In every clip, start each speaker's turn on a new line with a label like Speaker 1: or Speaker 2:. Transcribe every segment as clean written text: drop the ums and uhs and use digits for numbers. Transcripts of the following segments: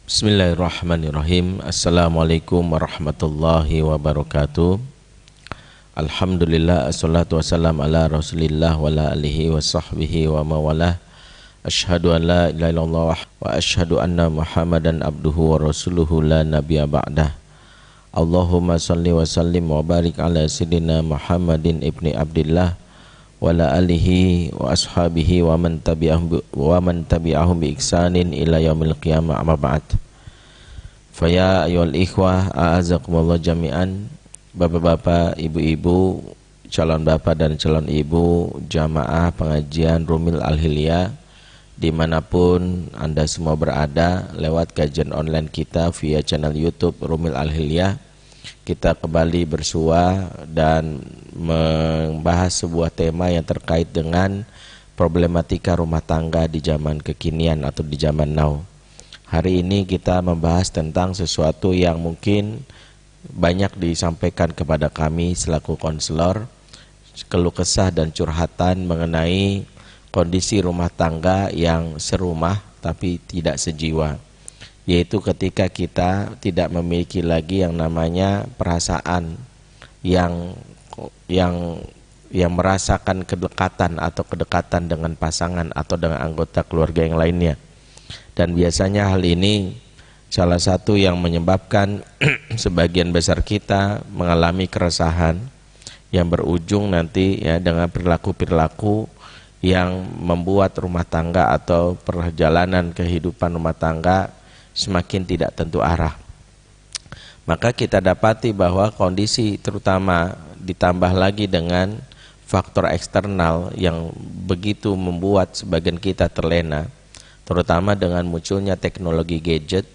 Speaker 1: Bismillahirrahmanirrahim. Assalamualaikum warahmatullahi wabarakatuh. Alhamdulillah, assalatu wassalam ala rasulillah wa ala alihi wa sahbihi wa mawalah. Ashhadu an la ilaha illallah wa ashhadu anna muhammadan abduhu wa rasuluhu la nabiyya ba'dah. Allahumma salli wa sallim wa barik ala sayyidina Muhammadin ibni Abdillah wa ala alihi wa ashabihi wa man tabi'ahum bi ihsanin ila yaumil qiyamah, amma ba'd. Faya ayyuhal ikhwah a'azakumullah jami'an. Bapak-bapak, ibu-ibu, calon bapak dan calon ibu jamaah pengajian Rumil Al-Hilyah dimanapun Anda semua berada lewat kajian online kita via channel YouTube Rumil Al-Hilyah, kita kembali bersua dan membahas sebuah tema yang terkait dengan problematika rumah tangga di zaman kekinian atau di zaman now. Hari ini kita membahas tentang sesuatu yang mungkin banyak disampaikan kepada kami selaku konselor, keluh kesah dan curhatan mengenai kondisi rumah tangga yang serumah tapi tidak sejiwa, yaitu ketika kita tidak memiliki lagi yang namanya perasaan yang merasakan kedekatan atau kedekatan dengan pasangan atau dengan anggota keluarga yang lainnya. Dan biasanya hal ini salah satu yang menyebabkan sebagian besar kita mengalami keresahan yang berujung nanti ya dengan perilaku-perilaku yang membuat rumah tangga atau perjalanan kehidupan rumah tangga semakin tidak tentu arah. Maka kita dapati bahwa kondisi terutama ditambah lagi dengan faktor eksternal yang begitu membuat sebagian kita terlena, terutama dengan munculnya teknologi gadget,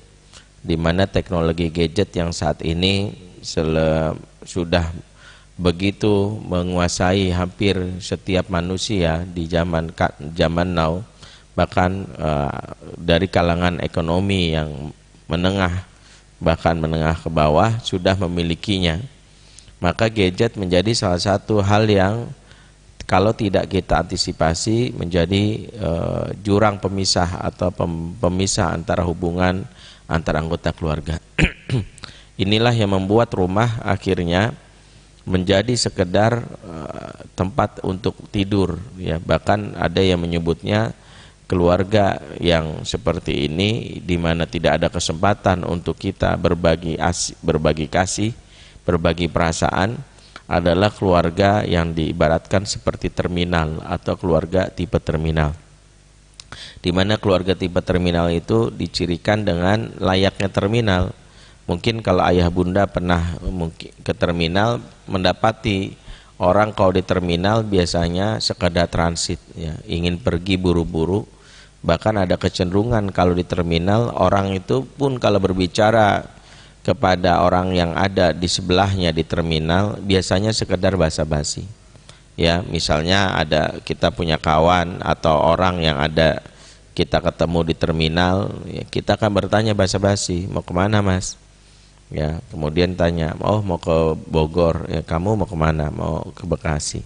Speaker 1: di mana teknologi gadget yang saat ini sudah begitu menguasai hampir setiap manusia di zaman now, bahkan dari kalangan ekonomi yang menengah bahkan menengah ke bawah sudah memilikinya. Maka gadget menjadi salah satu hal yang kalau tidak kita antisipasi menjadi jurang pemisah atau pemisah antara hubungan antara anggota keluarga. Inilah yang membuat rumah akhirnya menjadi sekedar tempat untuk tidur ya. Bahkan ada yang menyebutnya keluarga yang seperti ini di mana tidak ada kesempatan untuk kita berbagi kasih, berbagi perasaan, adalah keluarga yang diibaratkan seperti terminal atau keluarga tipe terminal, di mana keluarga tipe terminal itu dicirikan dengan layaknya terminal. Mungkin kalau ayah bunda pernah ke terminal mendapati orang kalau di terminal biasanya sekadar transit ya, ingin pergi buru-buru. Bahkan ada kecenderungan kalau di terminal orang itu pun kalau berbicara kepada orang yang ada di sebelahnya di terminal biasanya sekedar basa-basi. Ya, misalnya kita punya kawan atau orang yang ada kita ketemu di terminal, ya, kita akan bertanya basa-basi, mau kemana mas? Ya, kemudian tanya, oh mau ke Bogor, ya, kamu mau kemana? Mau ke Bekasi.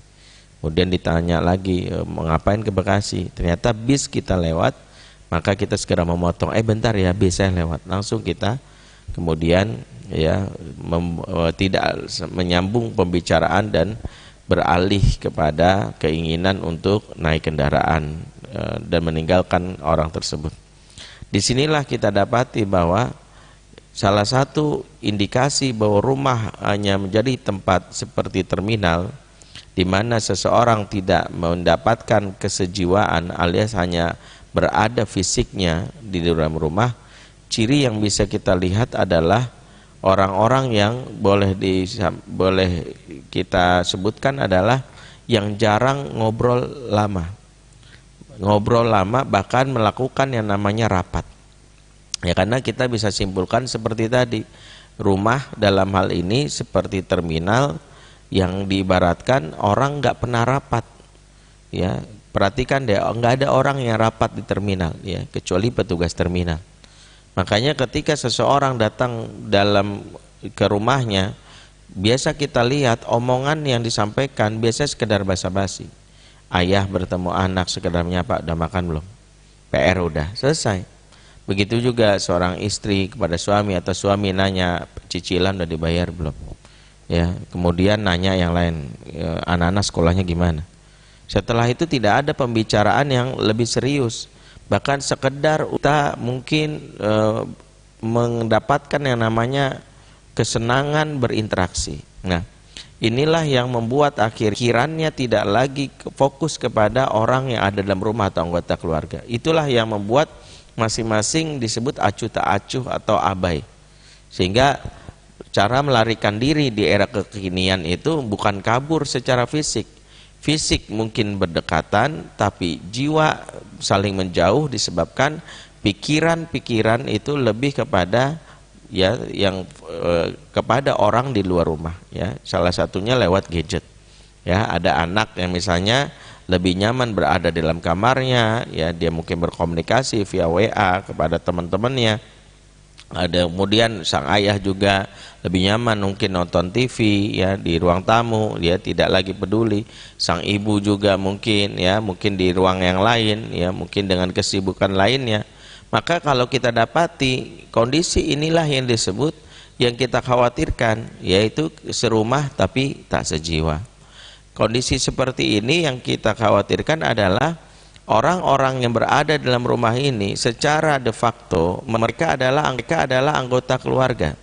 Speaker 1: Kemudian ditanya lagi, mau ngapain ke Bekasi? Ternyata bis kita lewat, maka kita segera memotong, bentar ya bis saya lewat. Langsung kita kemudian ya tidak menyambung pembicaraan dan beralih kepada keinginan untuk naik kendaraan dan meninggalkan orang tersebut. Disinilah kita dapati bahwa salah satu indikasi bahwa rumah hanya menjadi tempat seperti terminal di mana seseorang tidak mendapatkan kesejiwaan alias hanya berada fisiknya di dalam rumah. Ciri yang bisa kita lihat adalah orang-orang yang boleh kita sebutkan adalah yang jarang ngobrol lama. Ngobrol lama bahkan melakukan yang namanya rapat. Ya, karena kita bisa simpulkan seperti tadi, rumah dalam hal ini seperti terminal yang diibaratkan orang nggak pernah rapat. Ya, perhatikan deh, nggak ada orang yang rapat di terminal ya, kecuali petugas terminal. Makanya ketika seseorang datang ke rumahnya, biasa kita lihat omongan yang disampaikan biasa sekedar basa-basi. Ayah bertemu anak sekedar menyapa, udah makan belum? PR udah selesai. Begitu juga seorang istri kepada suami, atau suami nanya cicilan udah dibayar belum, ya, kemudian nanya yang lain, ya, anak-anak sekolahnya gimana. Setelah itu tidak ada pembicaraan yang lebih serius, bahkan sekedar kita mungkin mendapatkan yang namanya kesenangan berinteraksi. Nah, inilah yang membuat akhirannya tidak lagi fokus kepada orang yang ada dalam rumah atau anggota keluarga. Itulah yang membuat masing-masing disebut acuh tak acuh atau abai. Sehingga cara melarikan diri di era kekinian itu bukan kabur secara fisik. Fisik mungkin berdekatan, tapi jiwa saling menjauh disebabkan pikiran-pikiran itu lebih kepada ya yang kepada orang di luar rumah, ya. Salah satunya lewat gadget. Ya, ada anak yang misalnya lebih nyaman berada di dalam kamarnya, ya, dia mungkin berkomunikasi via WA kepada teman-temannya. Ada kemudian sang ayah juga lebih nyaman mungkin nonton TV, ya, di ruang tamu, dia tidak lagi peduli. Sang ibu juga mungkin, ya, mungkin di ruang yang lain, ya, mungkin dengan kesibukan lainnya. Maka kalau kita dapati kondisi inilah yang disebut, yang kita khawatirkan, yaitu serumah tapi tak sejiwa. Kondisi seperti ini yang kita khawatirkan adalah orang-orang yang berada dalam rumah ini secara de facto mereka adalah anggota keluarga,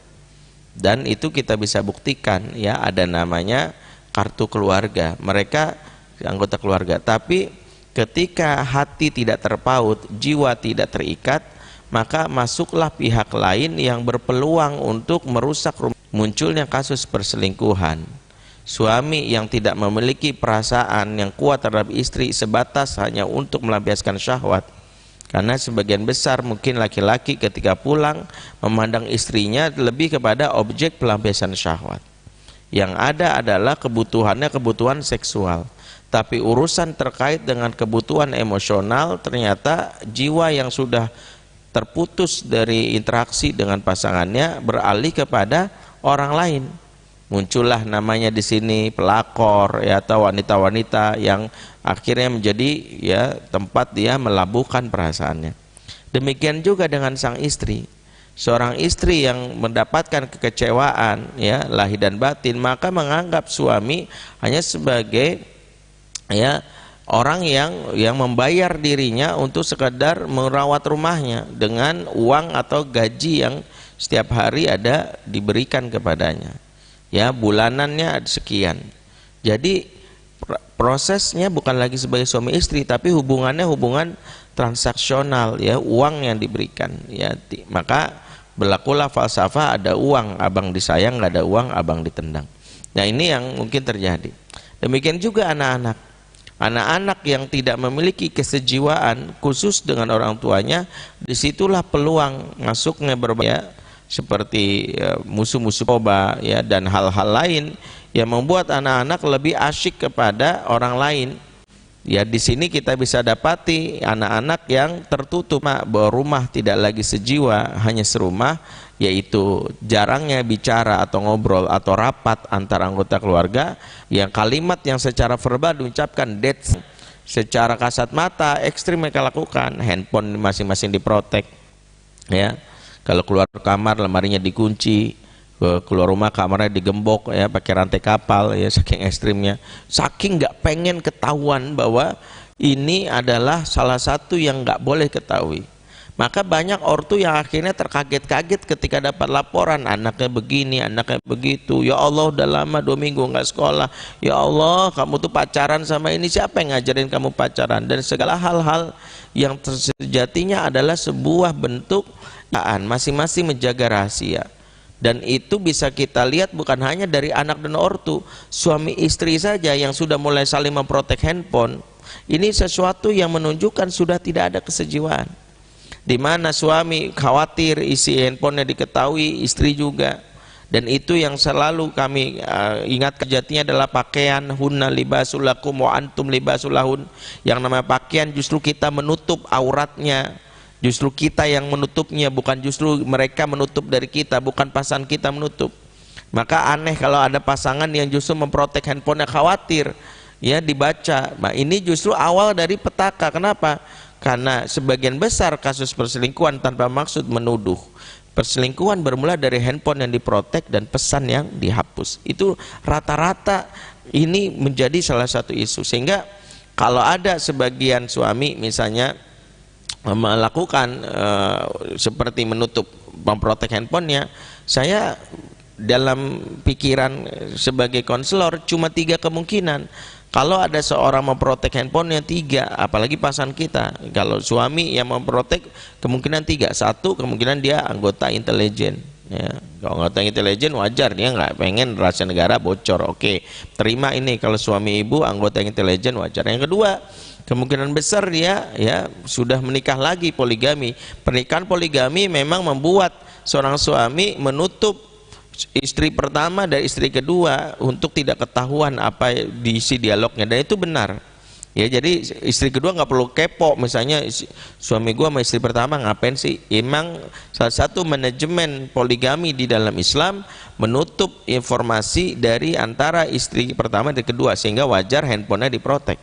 Speaker 1: dan itu kita bisa buktikan, ya, ada namanya kartu keluarga, mereka anggota keluarga. Tapi ketika hati tidak terpaut, jiwa tidak terikat, maka masuklah pihak lain yang berpeluang untuk merusak rumah. Munculnya kasus perselingkuhan. Suami yang tidak memiliki perasaan yang kuat terhadap istri sebatas hanya untuk melampiaskan syahwat. Karena sebagian besar mungkin laki-laki ketika pulang memandang istrinya lebih kepada objek pelampiasan syahwat. Yang ada adalah kebutuhannya kebutuhan seksual. Tapi urusan terkait dengan kebutuhan emosional, ternyata jiwa yang sudah terputus dari interaksi dengan pasangannya beralih kepada orang lain. Muncullah namanya di sini pelakor, ya, atau wanita-wanita yang akhirnya menjadi, ya, tempat dia melabuhkan perasaannya. Demikian juga dengan sang istri. Seorang istri yang mendapatkan kekecewaan, ya, lahir dan batin, maka menganggap suami hanya sebagai, ya, orang yang membayar dirinya untuk sekedar merawat rumahnya dengan uang atau gaji yang setiap hari ada diberikan kepadanya, ya, bulanannya sekian. Jadi prosesnya bukan lagi sebagai suami istri, tapi hubungannya hubungan transaksional, ya, uang yang diberikan, ya. Maka berlakulah falsafah, ada uang abang disayang, nggak ada uang abang ditendang. Nah, ini yang mungkin terjadi. Demikian juga anak-anak. Anak-anak yang tidak memiliki kesejiwaan khusus dengan orang tuanya, disitulah peluang masuknya berbahaya seperti musuh-musuh narkoba, ya, dan hal-hal lain yang membuat anak-anak lebih asyik kepada orang lain. Ya, di sini kita bisa dapati anak-anak yang tertutup bahwa rumah tidak lagi sejiwa, hanya serumah, yaitu jarangnya bicara atau ngobrol atau rapat antara anggota keluarga, yang kalimat yang secara verbal diucapkan dead, secara kasat mata ekstrim mereka lakukan. Handphone masing-masing diprotek, ya. Kalau keluar kamar lemarinya dikunci, keluar rumah kamarnya digembok, ya, pakai rantai kapal, ya, saking ekstrimnya, saking nggak pengen ketahuan bahwa ini adalah salah satu yang nggak boleh ketahui. Maka banyak ortu yang akhirnya terkaget-kaget ketika dapat laporan anaknya begini, anaknya begitu. Ya Allah, udah lama 2 minggu nggak sekolah. Ya Allah, kamu tuh pacaran sama ini, siapa yang ngajarin kamu pacaran? Dan segala hal-hal yang sejatinya adalah sebuah bentuk masing-masing menjaga rahasia. Dan itu bisa kita lihat bukan hanya dari anak dan ortu, suami istri saja yang sudah mulai saling memprotek handphone. Ini sesuatu yang menunjukkan sudah tidak ada kesejiwaan, di mana suami khawatir isi handphonenya diketahui, istri juga. Dan itu yang selalu kami ingat, kejadiannya adalah pakaian, hunna libasul lakum wa antum libasul lahun. Yang namanya pakaian justru kita menutup auratnya, justru kita yang menutupnya, bukan justru mereka menutup dari kita, bukan pasangan kita menutup. Maka aneh kalau ada pasangan yang justru memprotek handphonenya, khawatir, ya, dibaca. Nah, ini justru awal dari petaka. Kenapa? Karena sebagian besar kasus perselingkuhan tanpa maksud menuduh. Perselingkuhan bermula dari handphone yang diprotek dan pesan yang dihapus. Itu rata-rata ini menjadi salah satu isu. Sehingga kalau ada sebagian suami misalnya melakukan seperti menutup, memprotek handphonenya, saya dalam pikiran sebagai konselor cuma 3 kemungkinan. Kalau ada seorang memprotek handphonenya 3, apalagi pasangan kita. Kalau suami yang memprotek kemungkinan 3. 1, kemungkinan dia anggota intelijen. Ya, kalau anggota intelijen wajar, dia nggak pengen rahasia negara bocor. Oke, terima ini. Kalau suami ibu anggota intelijen wajar. Yang kedua, kemungkinan besar dia ya sudah menikah lagi, poligami. Pernikahan poligami memang membuat seorang suami menutup istri pertama dan istri kedua untuk tidak ketahuan apa diisi dialognya, dan itu benar ya. Jadi istri kedua nggak perlu kepo, misalnya suami gua sama istri pertama ngapain sih. Emang salah satu manajemen poligami di dalam Islam menutup informasi dari antara istri pertama dan kedua, sehingga wajar handphonenya diprotek.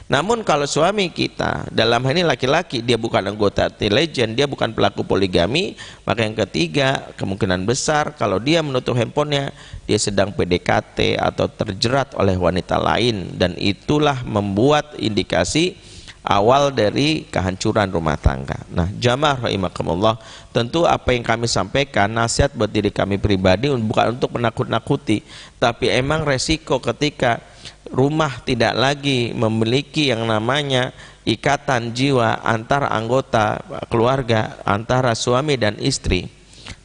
Speaker 1: Namun kalau suami kita, dalam hal ini laki-laki, dia bukan anggota intelijen, dia bukan pelaku poligami, maka yang ketiga, kemungkinan besar kalau dia menutup handphonenya, dia sedang PDKT atau terjerat oleh wanita lain, dan itulah membuat indikasi awal dari kehancuran rumah tangga. Nah, jamaah rahimakumullah, tentu apa yang kami sampaikan nasihat buat diri kami pribadi, bukan untuk menakut-nakuti, tapi emang resiko ketika rumah tidak lagi memiliki yang namanya ikatan jiwa antara anggota keluarga, antara suami dan istri,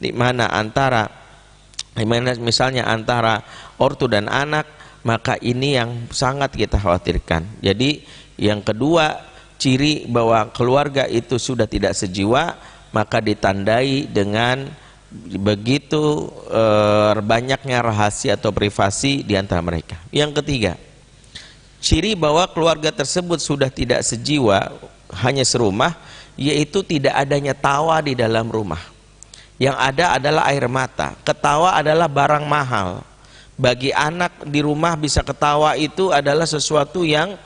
Speaker 1: di mana misalnya antara ortu dan anak, maka ini yang sangat kita khawatirkan. Jadi yang kedua, ciri bahwa keluarga itu sudah tidak sejiwa, maka ditandai dengan begitu banyaknya rahasia atau privasi di antara mereka. Yang ketiga, ciri bahwa keluarga tersebut sudah tidak sejiwa, hanya serumah, yaitu tidak adanya tawa di dalam rumah. Yang ada adalah air mata. Ketawa adalah barang mahal. Bagi anak di rumah bisa ketawa itu adalah sesuatu yang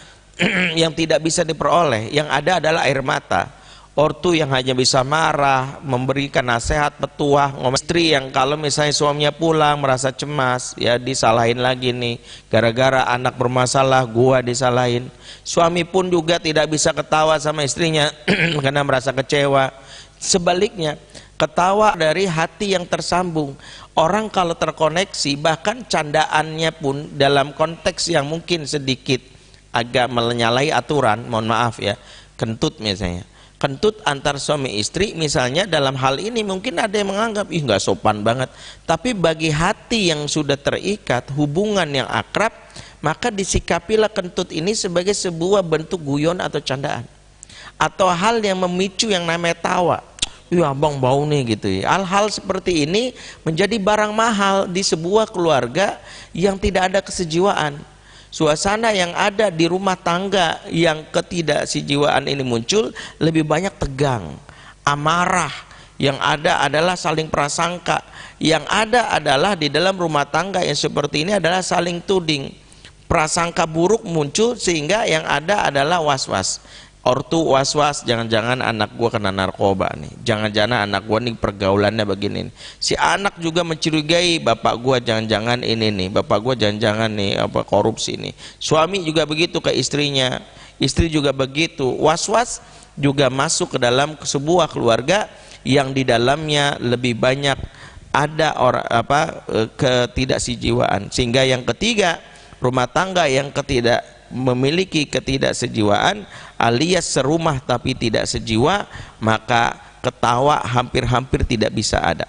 Speaker 1: yang tidak bisa diperoleh. Yang ada adalah air mata. Ortu yang hanya bisa marah, memberikan nasihat, petuah, istri yang kalau misalnya suaminya pulang merasa cemas, ya disalahin lagi nih, gara-gara anak bermasalah, gua disalahin. Suami pun juga tidak bisa ketawa sama istrinya karena merasa kecewa. Sebaliknya, ketawa dari hati yang tersambung. Orang kalau terkoneksi, bahkan candaannya pun dalam konteks yang mungkin sedikit agak menyalahi aturan, mohon maaf ya, kentut misalnya. Kentut antar suami istri misalnya, dalam hal ini mungkin ada yang menganggap ih nggak sopan banget, tapi bagi hati yang sudah terikat hubungan yang akrab, maka disikapilah kentut ini sebagai sebuah bentuk guyon atau candaan, atau hal yang memicu yang namanya tawa. Iya abang bau nih gitu ya. Hal-hal seperti ini menjadi barang mahal di sebuah keluarga yang tidak ada kesejiwaan. Suasana yang ada di rumah tangga yang ketidaksejiwaan ini muncul, lebih banyak tegang, amarah. Yang ada adalah saling prasangka. Yang ada adalah di dalam rumah tangga yang seperti ini adalah saling tuding. Prasangka buruk muncul sehingga yang ada adalah was-was. Ortu was-was, jangan-jangan anak gua kena narkoba nih, jangan-jangan anak gua nih pergaulannya begini nih. Si anak juga mencurigai bapak gua jangan-jangan ini nih, bapak gua jangan-jangan nih apa korupsi nih. Suami juga begitu ke istrinya, istri juga begitu. Was-was juga masuk ke dalam sebuah keluarga yang di dalamnya lebih banyak ada ketidaksejiwaan. Sehingga yang ketiga, rumah tangga yang memiliki ketidaksejiwaan alias serumah tapi tidak sejiwa, maka ketawa hampir-hampir tidak bisa ada.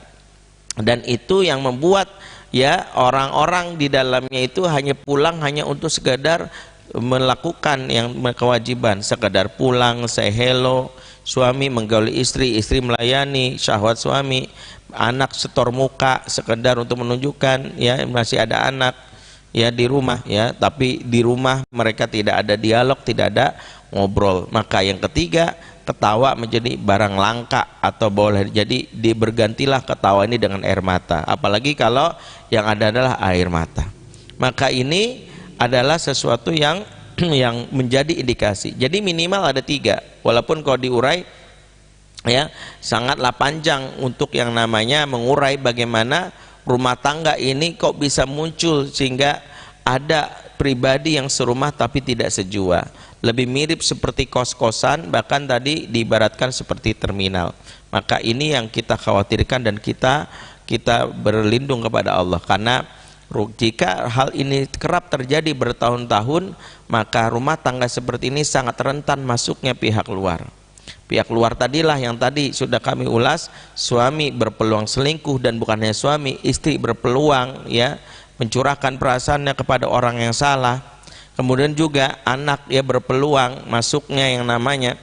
Speaker 1: Dan itu yang membuat ya orang-orang di dalamnya itu hanya pulang hanya untuk sekedar melakukan yang kewajiban, sekedar pulang, say hello, suami menggauli istri, istri melayani syahwat suami, anak setor muka sekedar untuk menunjukkan ya masih ada anak ya di rumah ya, tapi di rumah mereka tidak ada dialog, tidak ada ngobrol. Maka yang ketiga, ketawa menjadi barang langka atau boleh jadi bergantilah ketawa ini dengan air mata, apalagi kalau yang ada adalah air mata. Maka ini adalah sesuatu yang yang menjadi indikasi. Jadi minimal ada 3, walaupun kalau diurai ya sangatlah panjang untuk yang namanya mengurai bagaimana rumah tangga ini kok bisa muncul sehingga ada pribadi yang serumah tapi tidak sejua, lebih mirip seperti kos-kosan, bahkan tadi diibaratkan seperti terminal. Maka ini yang kita khawatirkan dan kita berlindung kepada Allah, karena jika hal ini kerap terjadi bertahun-tahun, maka rumah tangga seperti ini sangat rentan masuknya pihak luar. Pihak luar tadilah yang tadi sudah kami ulas, suami berpeluang selingkuh, dan bukan hanya suami, istri berpeluang ya mencurahkan perasaannya kepada orang yang salah. Kemudian juga anak ya berpeluang masuknya yang namanya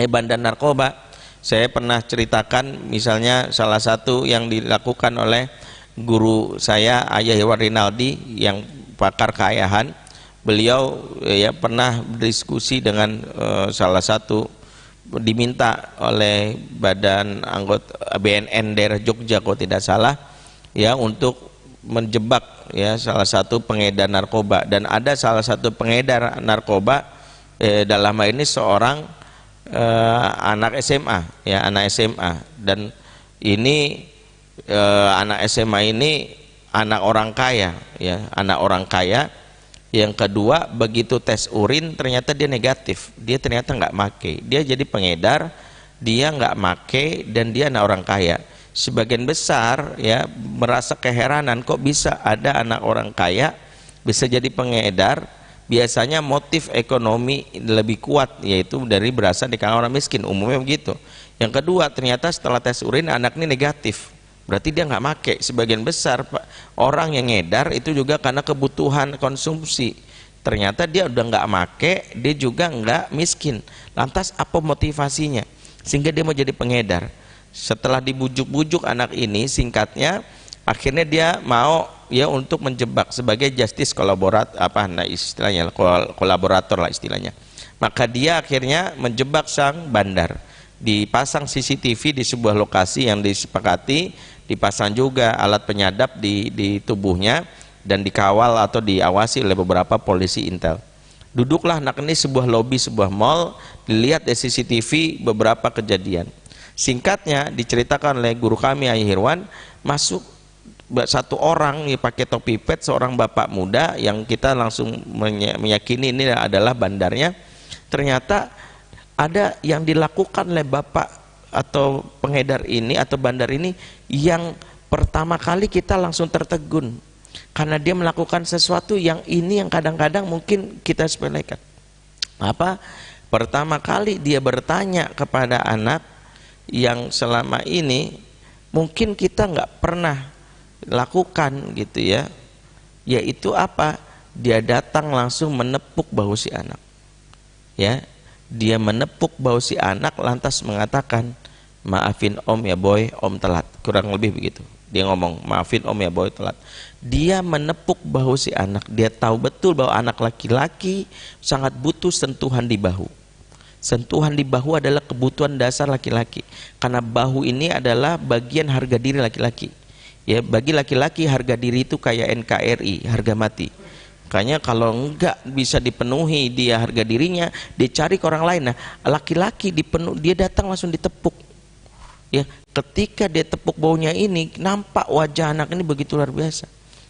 Speaker 1: bandar narkoba. Saya pernah ceritakan misalnya salah satu yang dilakukan oleh guru saya, Ayah Iwan Rinaldi, yang pakar keayahan. Beliau ya pernah berdiskusi dengan salah satu, diminta oleh badan anggota BNN daerah Jogja kalau tidak salah ya untuk menjebak ya salah satu pengedar narkoba. Dan ada salah satu pengedar narkoba dalam hal ini seorang anak SMA ya, anak SMA. Dan ini anak SMA ini anak orang kaya ya, anak orang kaya. Yang kedua, begitu tes urin ternyata dia negatif, dia ternyata nggak make, dia jadi pengedar, dia nggak make, dan dia anak orang kaya. Sebagian besar ya merasa keheranan, kok bisa ada anak orang kaya bisa jadi pengedar. Biasanya motif ekonomi lebih kuat, yaitu dari berasal di kalangan orang miskin, umumnya begitu. Yang kedua, ternyata setelah tes urin anak ini negatif, berarti dia nggak make. Sebagian besar orang yang ngedar itu juga karena kebutuhan konsumsi, ternyata dia udah nggak make, dia juga nggak miskin. Lantas apa motivasinya sehingga dia mau jadi pengedar? Setelah dibujuk-bujuk anak ini, singkatnya akhirnya dia mau ya untuk menjebak sebagai justice istilahnya kolaborator lah istilahnya. Maka dia akhirnya menjebak sang bandar, dipasang CCTV di sebuah lokasi yang disepakati, dipasang juga alat penyadap di tubuhnya, dan dikawal atau diawasi oleh beberapa polisi intel. Duduklah anak ini sebuah lobi sebuah mall, dilihat di CCTV beberapa kejadian. Singkatnya diceritakan oleh guru kami Ayah Irwan, masuk satu orang yang pakai topi pet, seorang bapak muda yang kita langsung meyakini ini adalah bandarnya. Ternyata ada yang dilakukan oleh bapak atau pengedar ini atau bandar ini yang pertama kali kita langsung tertegun, karena dia melakukan sesuatu yang ini yang kadang-kadang mungkin kita sepelekan. Apa? Pertama kali dia bertanya kepada anak yang selama ini mungkin kita nggak pernah lakukan gitu ya, yaitu apa? Dia datang langsung menepuk bahu si anak ya. Dia menepuk bahu si anak lantas mengatakan, maafin om ya boy, om telat. Kurang lebih begitu. Dia ngomong, maafin om ya boy, telat. Dia menepuk bahu si anak. Dia tahu betul bahwa anak laki-laki sangat butuh sentuhan di bahu. Sentuhan di bahu adalah kebutuhan dasar laki-laki, karena bahu ini adalah bagian harga diri laki-laki. Ya, bagi laki-laki harga diri itu kayak NKRI, harga mati. Makanya kalau enggak bisa dipenuhi dia harga dirinya, dia cari ke orang lain. Nah, laki-laki dia datang langsung ditepuk. Ya, ketika dia tepuk baunya ini, nampak wajah anak ini begitu luar biasa.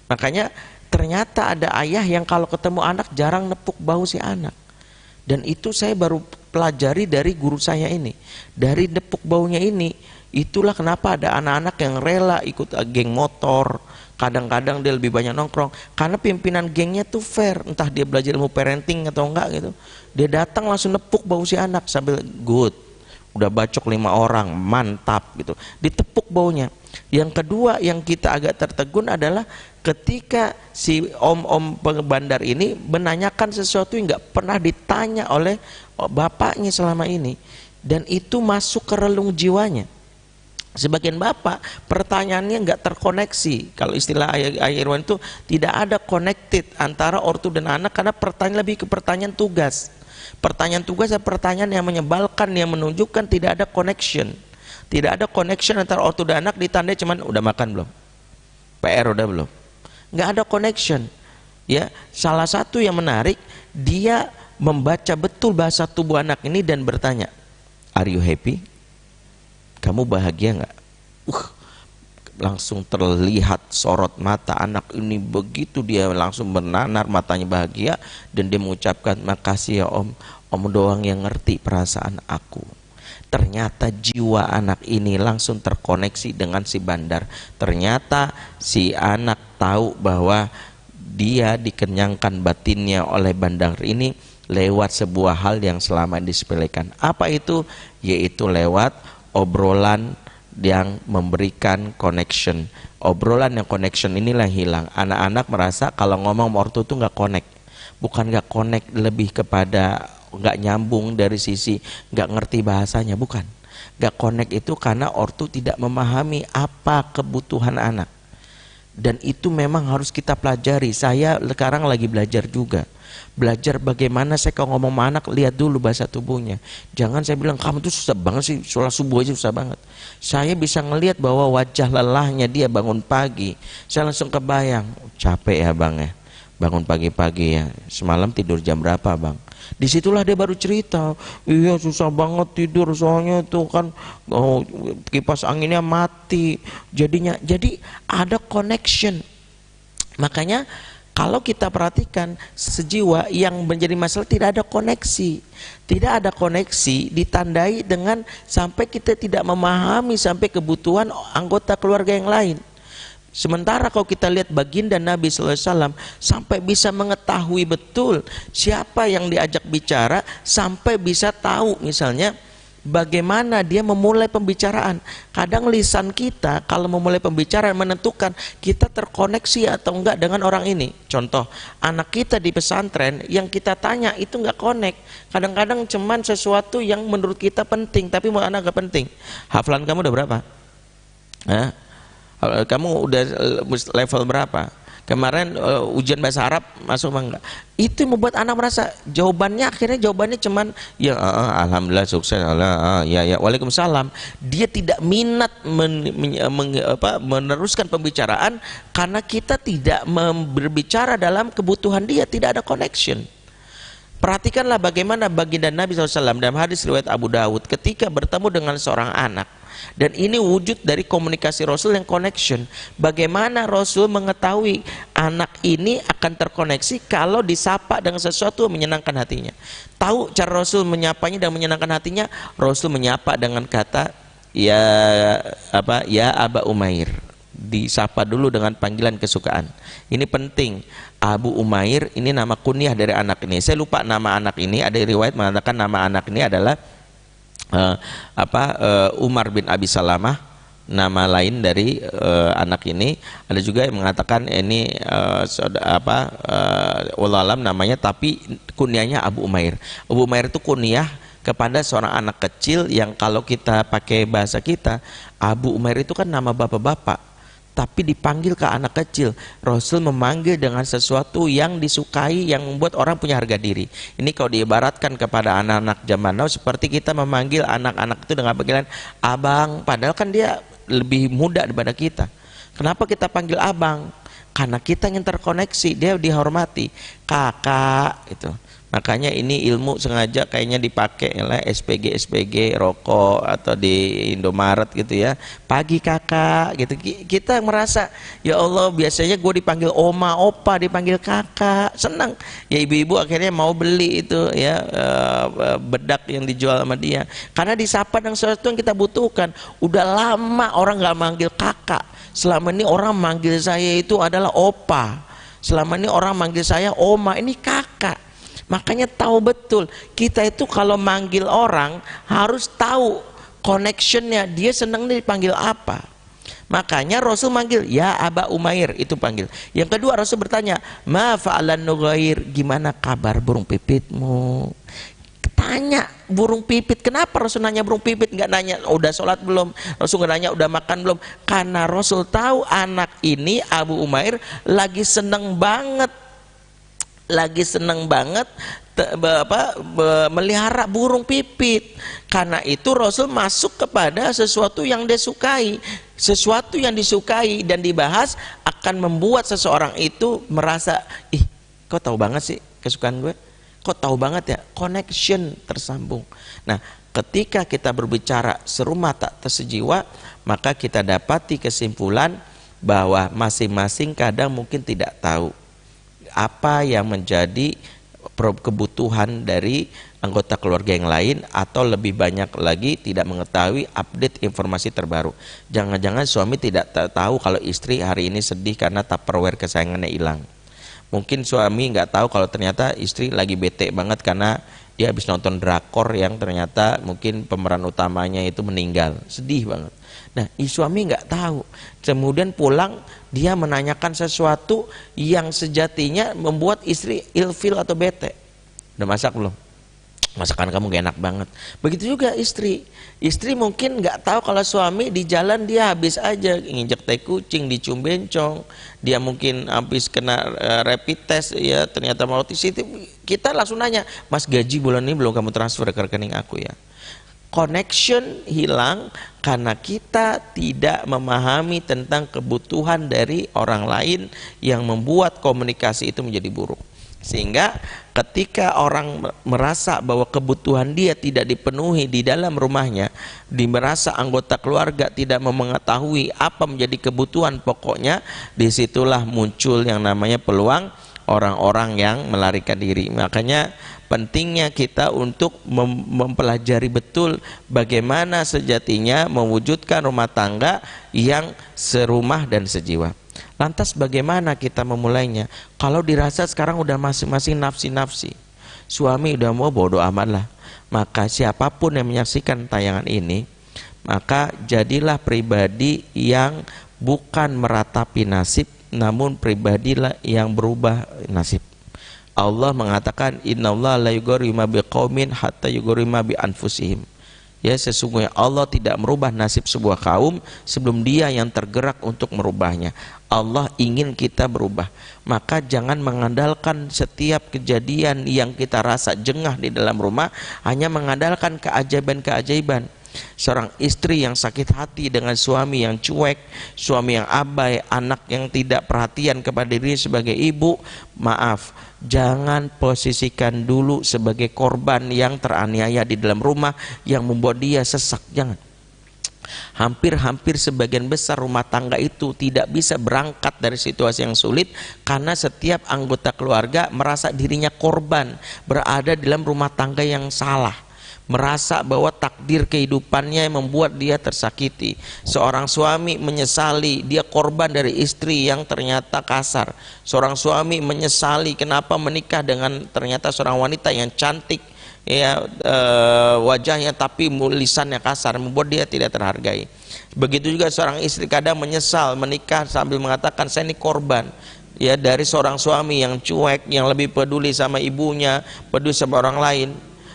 Speaker 1: Makanya ternyata ada ayah yang kalau ketemu anak jarang nepuk bahu si anak. Dan itu saya baru pelajari dari guru saya ini. Dari nepuk baunya ini, itulah kenapa ada anak-anak yang rela ikut geng motor. Kadang-kadang dia lebih banyak nongkrong karena pimpinan gengnya tuh fair, entah dia belajar ilmu parenting atau enggak gitu. Dia datang langsung nepuk bau si anak sambil good, udah bacok 5 orang, mantap gitu, ditepuk baunya. Yang kedua yang kita agak tertegun adalah ketika si om-om bandar ini menanyakan sesuatu yang nggak pernah ditanya oleh bapaknya selama ini, dan itu masuk ke relung jiwanya. Sebagian bapak pertanyaannya nggak terkoneksi. Kalau istilah Ayah Irwan itu tidak ada connected antara ortu dan anak, karena pertanyaan lebih ke pertanyaan tugas. Pertanyaan tugas adalah pertanyaan yang menyebalkan, yang menunjukkan tidak ada connection. Tidak ada connection antara ortu dan anak, ditandai cuman udah makan belum, PR udah belum, nggak ada connection. Ya, salah satu yang menarik, dia membaca betul bahasa tubuh anak ini dan bertanya, "Are you happy? Kamu bahagia nggak?" Langsung terlihat sorot mata anak ini, begitu dia langsung bernanar matanya bahagia, dan dia mengucapkan, "Makasih ya Om, Om doang yang ngerti perasaan aku." Ternyata jiwa anak ini langsung terkoneksi dengan si bandar. Ternyata si anak tahu bahwa dia dikenyangkan batinnya oleh bandar ini lewat sebuah hal yang selama disepelekan. Apa itu? Yaitu lewat obrolan yang memberikan connection. Obrolan yang connection inilah yang hilang. Anak-anak merasa kalau ngomong ortu itu nggak connect. Bukan nggak connect, lebih kepada nggak nyambung dari sisi nggak ngerti bahasanya. Bukan. Nggak connect itu karena ortu tidak memahami apa kebutuhan anak. Dan itu memang harus kita pelajari. Saya sekarang lagi belajar juga. Belajar bagaimana saya kalau ngomong sama anak, lihat dulu bahasa tubuhnya. Jangan saya bilang, "Kamu tuh susah banget sih, sholat subuh aja susah banget." Saya bisa ngelihat bahwa wajah lelahnya dia bangun pagi. Saya langsung kebayang, capek ya bang ya, bangun pagi-pagi ya. Semalam tidur jam berapa bang? Disitulah dia baru cerita, "Iya susah banget tidur, soalnya tuh kan kipas anginnya mati." Jadinya, jadi ada connection. Makanya kalau kita perhatikan sejiwa yang menjadi masalah tidak ada koneksi. Tidak ada koneksi ditandai dengan sampai kita tidak memahami sampai kebutuhan anggota keluarga yang lain. Sementara kalau kita lihat baginda Nabi SAW sampai bisa mengetahui betul siapa yang diajak bicara, sampai bisa tahu misalnya bagaimana dia memulai pembicaraan. Kadang lisan kita kalau memulai pembicaraan menentukan kita terkoneksi atau enggak dengan orang ini. Contoh, anak kita di pesantren yang kita tanya itu enggak connect. Kadang-kadang cuman sesuatu yang menurut kita penting, tapi menurut anak enggak penting. Hafalan kamu udah berapa? Hah? Kamu udah level berapa? Kemarin ujian bahasa Arab masuk apa enggak? Itu yang membuat anak merasa jawabannya akhirnya jawabannya cuman ya alhamdulillah sukses, ya waalaikumsalam. Dia tidak minat meneruskan pembicaraan karena kita tidak berbicara dalam kebutuhan dia, tidak ada connection. Perhatikanlah bagaimana baginda Nabi SAW dalam hadis riwayat Abu Dawud ketika bertemu dengan seorang anak. Dan ini wujud dari komunikasi Rasul yang connection. Bagaimana Rasul mengetahui anak ini akan terkoneksi kalau disapa dengan sesuatu yang menyenangkan hatinya. Tahu cara Rasul menyapanya dan menyenangkan hatinya? Rasul menyapa dengan kata ya Aba Umair. Disapa dulu dengan panggilan kesukaan. Ini penting. Abu Umair ini nama kunyah dari anak ini. Saya lupa nama anak ini. Ada riwayat mengatakan nama anak ini adalah Umar bin Abi Salamah, nama lain dari anak ini. Ada juga yang mengatakan ini wallahu alam namanya, tapi kunyahnya Abu Umair. Abu Umair itu kunyah kepada seorang anak kecil yang kalau kita pakai bahasa kita, Abu Umair itu kan nama bapak-bapak, tapi dipanggil ke anak kecil. Rasul memanggil dengan sesuatu yang disukai, yang membuat orang punya harga diri. Ini kalau diibaratkan kepada anak-anak zaman now seperti kita memanggil anak-anak itu dengan panggilan abang, padahal kan dia lebih muda daripada kita. Kenapa kita panggil abang? Karena kita ingin terkoneksi, dia dihormati. Kakak itu. Makanya ini ilmu sengaja kayaknya dipakai oleh SPG rokok atau di Indomaret gitu ya. Pagi kakak gitu. Kita merasa ya Allah, biasanya gue dipanggil oma, opa, dipanggil kakak, senang. Ya ibu-ibu akhirnya mau beli itu ya bedak yang dijual sama dia. Karena disapa dengan sesuatu yang kita butuhkan. Udah lama orang nggak manggil kakak. Selama ini orang manggil saya itu adalah opa. Selama ini orang manggil saya oma, ini kakak. Makanya tahu betul kita itu kalau manggil orang harus tahu connectionnya, dia senang dipanggil apa. Makanya Rasul manggil ya Aba Umair, itu panggil. Yang kedua Rasul bertanya, ma fa'alan nughair, gimana kabar burung pipitmu? Tanya burung pipit. Kenapa Rasul nanya burung pipit, nggak nanya udah sholat belum? Rasul nggak nanya udah makan belum? Karena Rasul tahu anak ini Abu Umair lagi seneng banget melihara burung pipit. Karena itu Rasul masuk kepada sesuatu yang dia sukai. Sesuatu yang disukai dan dibahas akan membuat seseorang itu merasa, ih kok tahu banget sih kesukaan gue? Kok tahu banget ya? Connection tersambung. Nah, ketika kita berbicara serumah tak tersejiwa, maka kita dapati kesimpulan bahwa masing-masing kadang mungkin tidak tahu apa yang menjadi kebutuhan dari anggota keluarga yang lain, atau lebih banyak lagi tidak mengetahui update informasi terbaru. Jangan-jangan suami tidak tahu kalau istri hari ini sedih karena Tupperware kesayangannya hilang. Mungkin suami nggak tahu kalau ternyata istri lagi bete banget karena dia habis nonton drakor yang ternyata mungkin pemeran utamanya itu meninggal, sedih banget. Nah, suami nggak tahu. Kemudian pulang dia menanyakan sesuatu yang sejatinya membuat istri ilfil atau bete. Udah masak belum? Masakan kamu gak enak banget. Begitu juga istri. Istri mungkin nggak tahu kalau suami di jalan dia habis aja nginjek tai kucing, dicium bencong. Dia mungkin habis kena rapid test, ya ternyata mau positif. Kita langsung nanya, Mas, gaji bulan ini belum kamu transfer ke rekening aku ya? Connection hilang karena kita tidak memahami tentang kebutuhan dari orang lain yang membuat komunikasi itu menjadi buruk. Sehingga ketika orang merasa bahwa kebutuhan dia tidak dipenuhi di dalam rumahnya, merasa anggota keluarga tidak mengetahui apa menjadi kebutuhan pokoknya, disitulah muncul yang namanya peluang orang-orang yang melarikan diri. Makanya pentingnya kita untuk mempelajari betul bagaimana sejatinya mewujudkan rumah tangga yang serumah dan sejiwa. Lantas bagaimana kita memulainya? Kalau dirasa sekarang udah masing-masing nafsi-nafsi, suami udah mau bodo amat lah, maka siapapun yang menyaksikan tayangan ini, maka jadilah pribadi yang bukan meratapi nasib, namun pribadilah yang berubah nasib. Allah mengatakan, innallaha la yughayyiru ma biqaumin hatta yughayyiru ma bi anfusihim. Ya, sesungguhnya Allah tidak merubah nasib sebuah kaum sebelum dia yang tergerak untuk merubahnya. Allah ingin kita berubah. Maka jangan mengandalkan setiap kejadian yang kita rasa jengah di dalam rumah hanya mengandalkan keajaiban-keajaiban. Seorang istri yang sakit hati dengan suami yang cuek, suami yang abai, anak yang tidak perhatian kepada dirinya sebagai ibu, maaf, jangan posisikan dulu sebagai korban yang teraniaya di dalam rumah yang membuat dia sesak. Jangan. Hampir sebagian besar rumah tangga itu tidak bisa berangkat dari situasi yang sulit karena setiap anggota keluarga merasa dirinya korban, berada dalam rumah tangga yang salah, merasa bahwa takdir kehidupannya membuat dia tersakiti. Seorang suami menyesali dia korban dari istri yang ternyata kasar. Seorang suami menyesali kenapa menikah dengan ternyata seorang wanita yang cantik, ya wajahnya tapi lisannya kasar, membuat dia tidak terhargai. Begitu juga seorang istri kadang menyesal menikah sambil mengatakan saya ini korban, ya, dari seorang suami yang cuek, yang lebih peduli sama ibunya, peduli sama orang lain.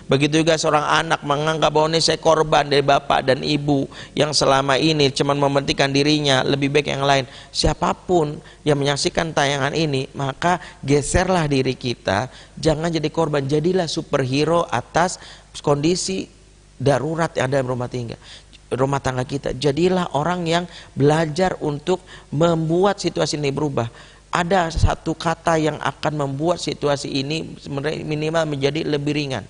Speaker 1: Begitu juga seorang anak menganggap bahwa ini saya korban dari bapak dan ibu yang selama ini cuma mementingkan dirinya, lebih baik yang lain. Siapapun yang menyaksikan tayangan ini, maka geserlah diri kita, jangan jadi korban, jadilah superhero atas kondisi darurat yang ada dalam rumah tangga kita. Jadilah orang yang belajar untuk membuat situasi ini berubah. Ada satu kata yang akan membuat situasi ini minimal menjadi lebih ringan.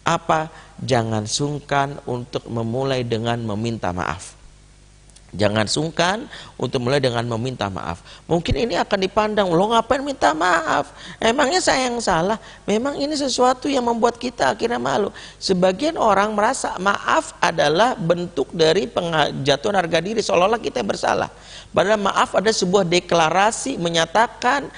Speaker 1: Apa? Jangan sungkan untuk memulai dengan meminta maaf. Jangan sungkan untuk mulai dengan meminta maaf. Mungkin ini akan dipandang, lo ngapain minta maaf? Emangnya saya yang salah? Memang ini sesuatu yang membuat kita akhirnya malu. Sebagian orang merasa maaf adalah bentuk dari penjatuhan harga diri, seolah-olah kita bersalah. Padahal maaf ada sebuah deklarasi menyatakan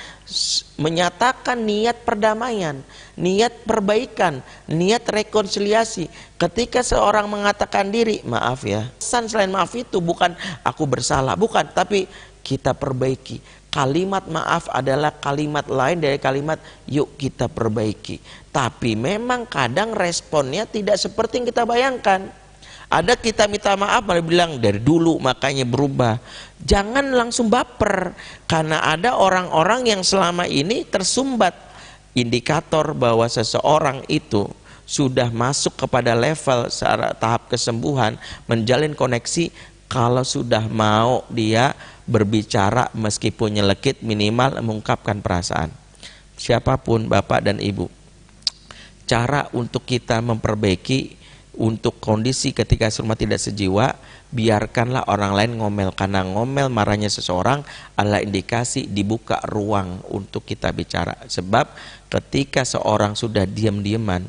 Speaker 1: niat perdamaian, niat perbaikan, niat rekonsiliasi. Ketika seorang mengatakan diri, maaf ya, selain maaf itu bukan aku bersalah, bukan, tapi kita perbaiki. Kalimat maaf adalah kalimat lain dari kalimat yuk kita perbaiki. Tapi memang kadang responnya tidak seperti yang kita bayangkan. Ada kita minta maaf malah bilang dari dulu makanya berubah. Jangan langsung baper, karena ada orang-orang yang selama ini tersumbat. Indikator bahwa seseorang itu sudah masuk kepada level tahap kesembuhan, menjalin koneksi, kalau sudah mau dia berbicara meskipun nyelekit, minimal mengungkapkan perasaan. siapapun, bapak dan ibu, cara untuk kita memperbaiki untuk kondisi ketika rumah tidak sejiwa, biarkanlah orang lain ngomel, karena ngomel marahnya seseorang adalah indikasi dibuka ruang untuk kita bicara. Sebab ketika seorang sudah diam-diaman,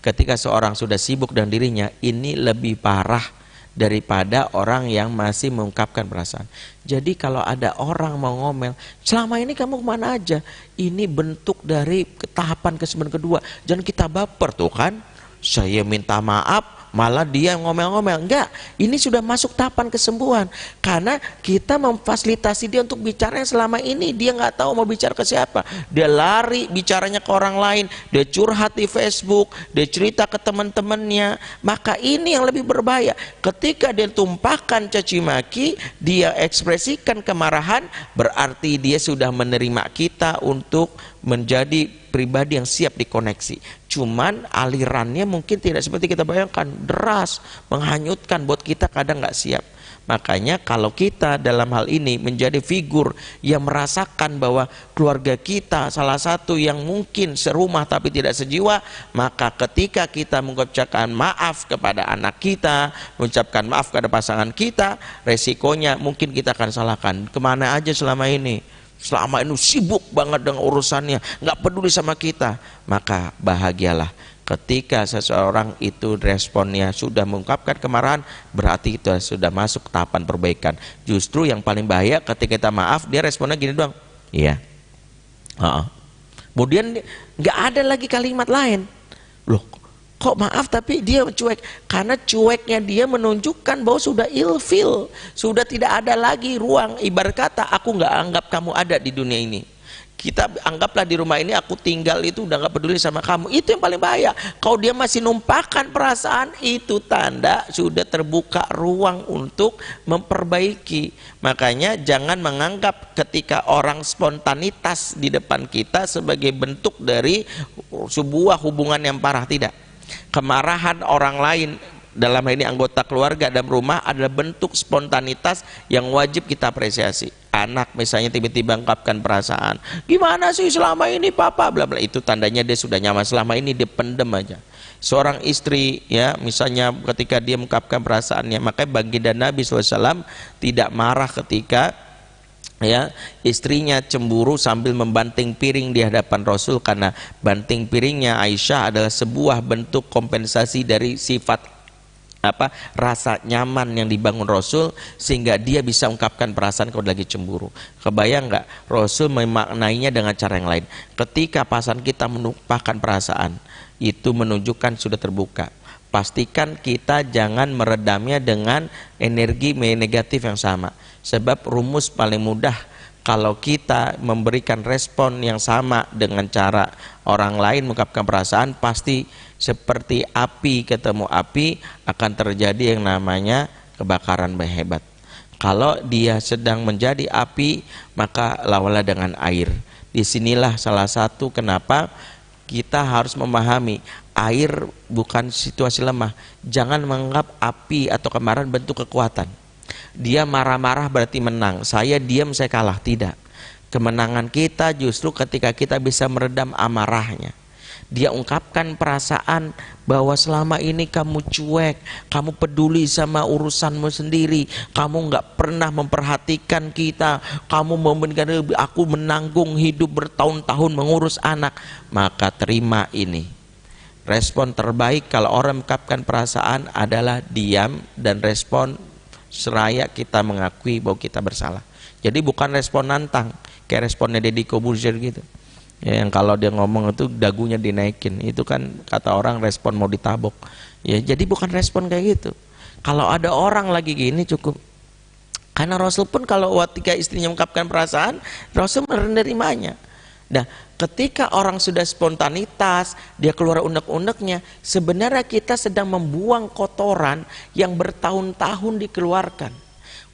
Speaker 1: ketika seorang sudah sibuk dengan dirinya, ini lebih parah daripada orang yang masih mengungkapkan perasaan. Jadi kalau ada orang mau ngomel, selama ini kamu kemana aja? Ini bentuk dari tahapan kesembuhan kedua. Jangan kita baper tuh kan, saya minta maaf, malah dia ngomel-ngomel. Enggak, ini sudah masuk tahapan kesembuhan. Karena kita memfasilitasi dia untuk bicara yang selama ini dia nggak tahu mau bicara ke siapa. Dia lari bicaranya ke orang lain, dia curhat di Facebook, dia cerita ke teman-temannya. Maka ini yang lebih berbahaya. Ketika dia tumpahkan caci maki, dia ekspresikan kemarahan, berarti dia sudah menerima kita untuk menjadi pribadi yang siap dikoneksi. Cuman alirannya mungkin tidak seperti kita bayangkan, deras, menghanyutkan, buat kita kadang nggak siap. Makanya kalau kita dalam hal ini menjadi figur yang merasakan bahwa keluarga kita salah satu yang mungkin serumah tapi tidak sejiwa, maka ketika kita mengucapkan maaf kepada anak kita, mengucapkan maaf kepada pasangan kita, resikonya mungkin kita akan salahkan, kemana aja selama ini? Selama ini sibuk banget dengan urusannya, nggak peduli sama kita. Maka bahagialah ketika seseorang itu responnya sudah mengungkapkan kemarahan, berarti itu sudah masuk tahapan perbaikan. Justru yang paling bahaya ketika kita maaf, dia responnya gini doang, iya. Kemudian nggak ada lagi kalimat lain. Loh, kok maaf tapi dia cuek? Karena cueknya dia menunjukkan bahwa sudah ilfil, sudah tidak ada lagi ruang. Ibarat kata, aku nggak anggap kamu ada di dunia ini. Kita anggaplah di rumah ini aku tinggal, itu udah nggak peduli sama kamu. Itu yang paling bahaya. Kalau dia masih numpahkan perasaan, itu tanda sudah terbuka ruang untuk memperbaiki. Makanya jangan menganggap ketika orang spontanitas di depan kita sebagai bentuk dari sebuah hubungan yang parah. Tidak. Kemarahan orang lain, dalam hal ini anggota keluarga dalam rumah, adalah bentuk spontanitas yang wajib kita apresiasi. Anak misalnya tiba-tiba ungkapkan perasaan, gimana sih selama ini papa, bla bla, itu tandanya dia sudah nyaman. Selama ini dia pendem aja. Seorang istri ya, misalnya ketika dia mengungkapkan perasaannya, makanya baginda Nabi SAW tidak marah ketika ya istrinya cemburu sambil membanting piring di hadapan Rasul, karena banting piringnya Aisyah adalah sebuah bentuk kompensasi dari sifat rasa nyaman yang dibangun Rasul, sehingga dia bisa ungkapkan perasaan kalau lagi cemburu. Kebayang nggak? Rasul memaknainya dengan cara yang lain. Ketika pasangan kita menumpahkan perasaan, itu menunjukkan sudah terbuka. Pastikan kita jangan meredamnya dengan energi negatif yang sama. Sebab rumus paling mudah kalau kita memberikan respon yang sama dengan cara orang lain mengungkapkan perasaan, pasti seperti api ketemu api akan terjadi yang namanya kebakaran hebat. Kalau dia sedang menjadi api, maka lawanlah dengan air. Disinilah salah satu kenapa kita harus memahami air bukan situasi lemah. Jangan menganggap api atau kemarahan bentuk kekuatan. Dia marah-marah berarti menang, saya diam saya kalah. Tidak. Kemenangan kita justru ketika kita bisa meredam amarahnya. Dia ungkapkan perasaan bahwa selama ini kamu cuek, kamu peduli sama urusanmu sendiri, kamu nggak pernah memperhatikan kita, kamu memberikan aku menanggung hidup bertahun-tahun mengurus anak. Maka terima ini. Respon terbaik kalau orang mengungkapkan perasaan adalah diam dan respon seraya kita mengakui bahwa kita bersalah. Jadi bukan respon nantang kayak responnya Deddy Corbuzier gitu ya, yang kalau dia ngomong itu dagunya dinaikin, itu kan kata orang respon mau ditabok ya. Jadi bukan respon kayak gitu. Kalau ada orang lagi gini cukup, karena Rasul pun kalau ketika istrinya mengungkapkan perasaan, Rasul menerimanya. Nah, ketika orang sudah spontanitas, dia keluar unek-uneknya, sebenarnya kita sedang membuang kotoran yang bertahun-tahun dikeluarkan.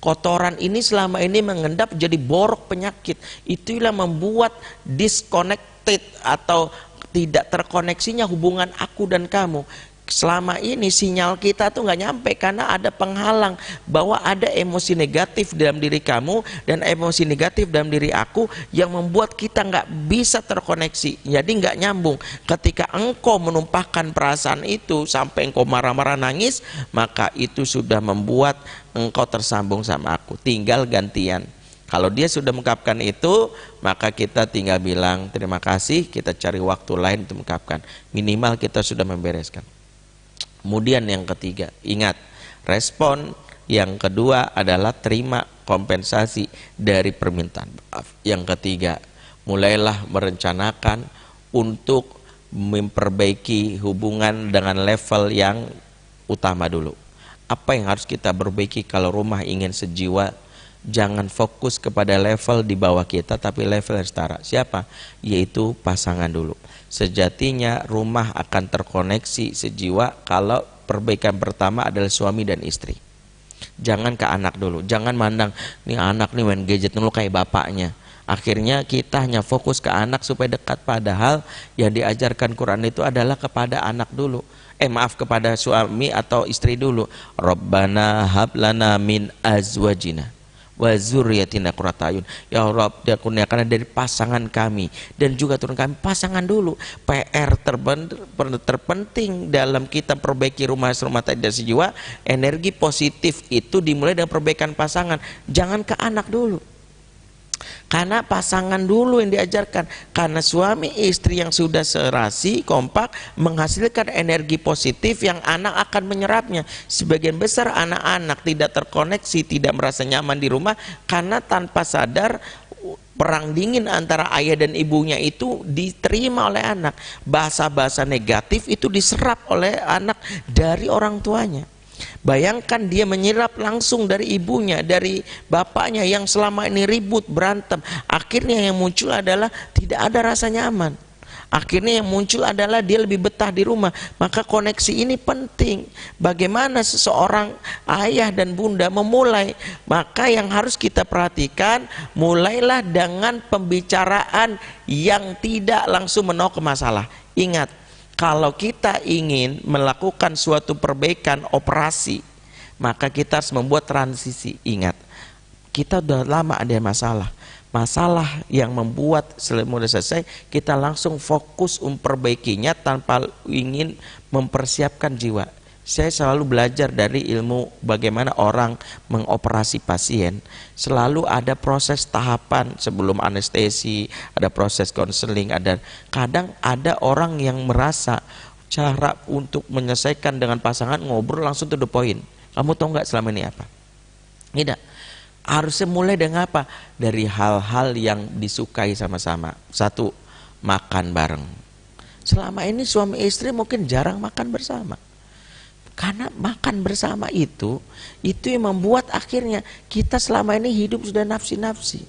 Speaker 1: Kotoran ini selama ini mengendap jadi borok penyakit. Itulah membuat disconnected atau tidak terkoneksinya hubungan aku dan kamu. selama ini sinyal kita tuh nggak nyampe karena ada penghalang, bahwa ada emosi negatif dalam diri kamu dan emosi negatif dalam diri aku yang membuat kita nggak bisa terkoneksi, jadi nggak nyambung. Ketika engkau menumpahkan perasaan itu sampai engkau marah-marah nangis, maka itu sudah membuat engkau tersambung sama aku. Tinggal gantian. Kalau dia sudah mengungkapkan itu, maka kita tinggal bilang terima kasih, kita cari waktu lain untuk mengungkapkan. Minimal kita sudah membereskan. Kemudian yang ketiga, ingat, respon yang kedua adalah terima kompensasi dari permintaan maaf. Yang ketiga, mulailah merencanakan untuk memperbaiki hubungan dengan level yang utama dulu. Apa yang harus kita perbaiki kalau rumah ingin sejiwa? Jangan fokus kepada level di bawah kita, tapi level yang setara. Siapa? Yaitu pasangan dulu. Sejatinya rumah akan terkoneksi sejiwa kalau perbaikan pertama adalah suami dan istri. Jangan ke anak dulu. Jangan mandang nih anak nih main gadget dulu kayak bapaknya. Akhirnya kita hanya fokus ke anak supaya dekat, padahal yang diajarkan Quran itu adalah kepada anak dulu. Kepada suami atau istri dulu. Rabbana hablana min azwajina wa dzurriyyatina qurrata ayun. Ya Rabb, kurniakanlah dari pasangan kami dan juga turun kami. Pasangan dulu. PR terpenting dalam kita perbaiki rumah tangga sejiwa, energi positif itu dimulai dengan perbaikan pasangan. Jangan ke anak dulu. Karena pasangan dulu yang diajarkan. Karena suami istri yang sudah serasi, kompak, menghasilkan energi positif yang anak akan menyerapnya. Sebagian besar anak-anak tidak terkoneksi, tidak merasa nyaman di rumah karena tanpa sadar perang dingin antara ayah dan ibunya itu diterima oleh anak. Bahasa-bahasa negatif itu diserap oleh anak dari orang tuanya. Bayangkan dia menyerap langsung dari ibunya, dari bapaknya yang selama ini ribut, berantem. Akhirnya yang muncul adalah tidak ada rasa nyaman. Akhirnya yang muncul adalah dia lebih betah di rumah. Maka koneksi ini penting. Bagaimana seseorang ayah dan bunda memulai? Maka yang harus kita perhatikan, mulailah dengan pembicaraan yang tidak langsung menolak masalah. Ingat, kalau kita ingin melakukan suatu perbaikan operasi, maka kita harus membuat transisi. Ingat, kita sudah lama ada masalah. Masalah yang membuat sudah selesai, kita langsung fokus memperbaikinya tanpa ingin mempersiapkan jiwa. Saya selalu belajar dari ilmu bagaimana orang mengoperasi pasien. Selalu ada proses tahapan sebelum anestesi, ada proses konseling, kadang ada orang yang merasa cara untuk menyelesaikan dengan pasangan ngobrol langsung to the point. Kamu tahu nggak selama ini apa? Tidak. Harusnya mulai dengan apa? Dari hal-hal yang disukai sama-sama. Satu, makan bareng. Selama ini suami istri mungkin jarang makan bersama. Karena makan bersama itu yang membuat akhirnya kita selama ini hidup sudah nafsi-nafsi.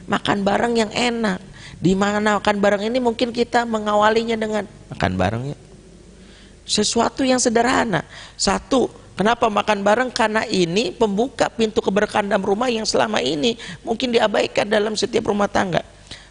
Speaker 1: Makan bareng yang enak. Di mana makan bareng ini mungkin kita mengawalinya dengan makan bareng ya. Sesuatu yang sederhana. Satu, kenapa makan bareng? Karena ini pembuka pintu keberkahan dalam rumah yang selama ini mungkin diabaikan dalam setiap rumah tangga.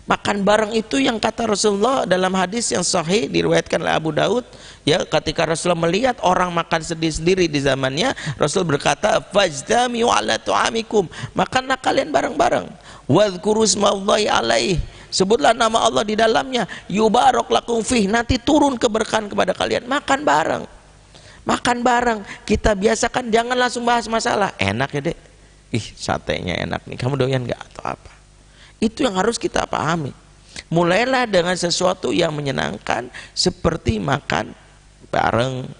Speaker 1: Makan bareng itu yang kata Rasulullah dalam hadis yang sahih diriwayatkan oleh Abu Daud, ya, ketika Rasulullah melihat orang makan sendiri-sendiri di zamannya, Rasul berkata, fajtami'u ala tu'amikum, makanlah kalian bareng-bareng, wadhkuru ismallahi alaih, sebutlah nama Allah di dalamnya, yubarak lakum fih, nanti turun keberkahan kepada kalian. Makan bareng. Makan bareng. Kita biasakan, jangan langsung bahas masalah. Enak ya dek, ih satenya enak nih, kamu doyan gak atau apa. Itu yang harus kita pahami. Mulailah dengan sesuatu yang menyenangkan seperti makan bareng.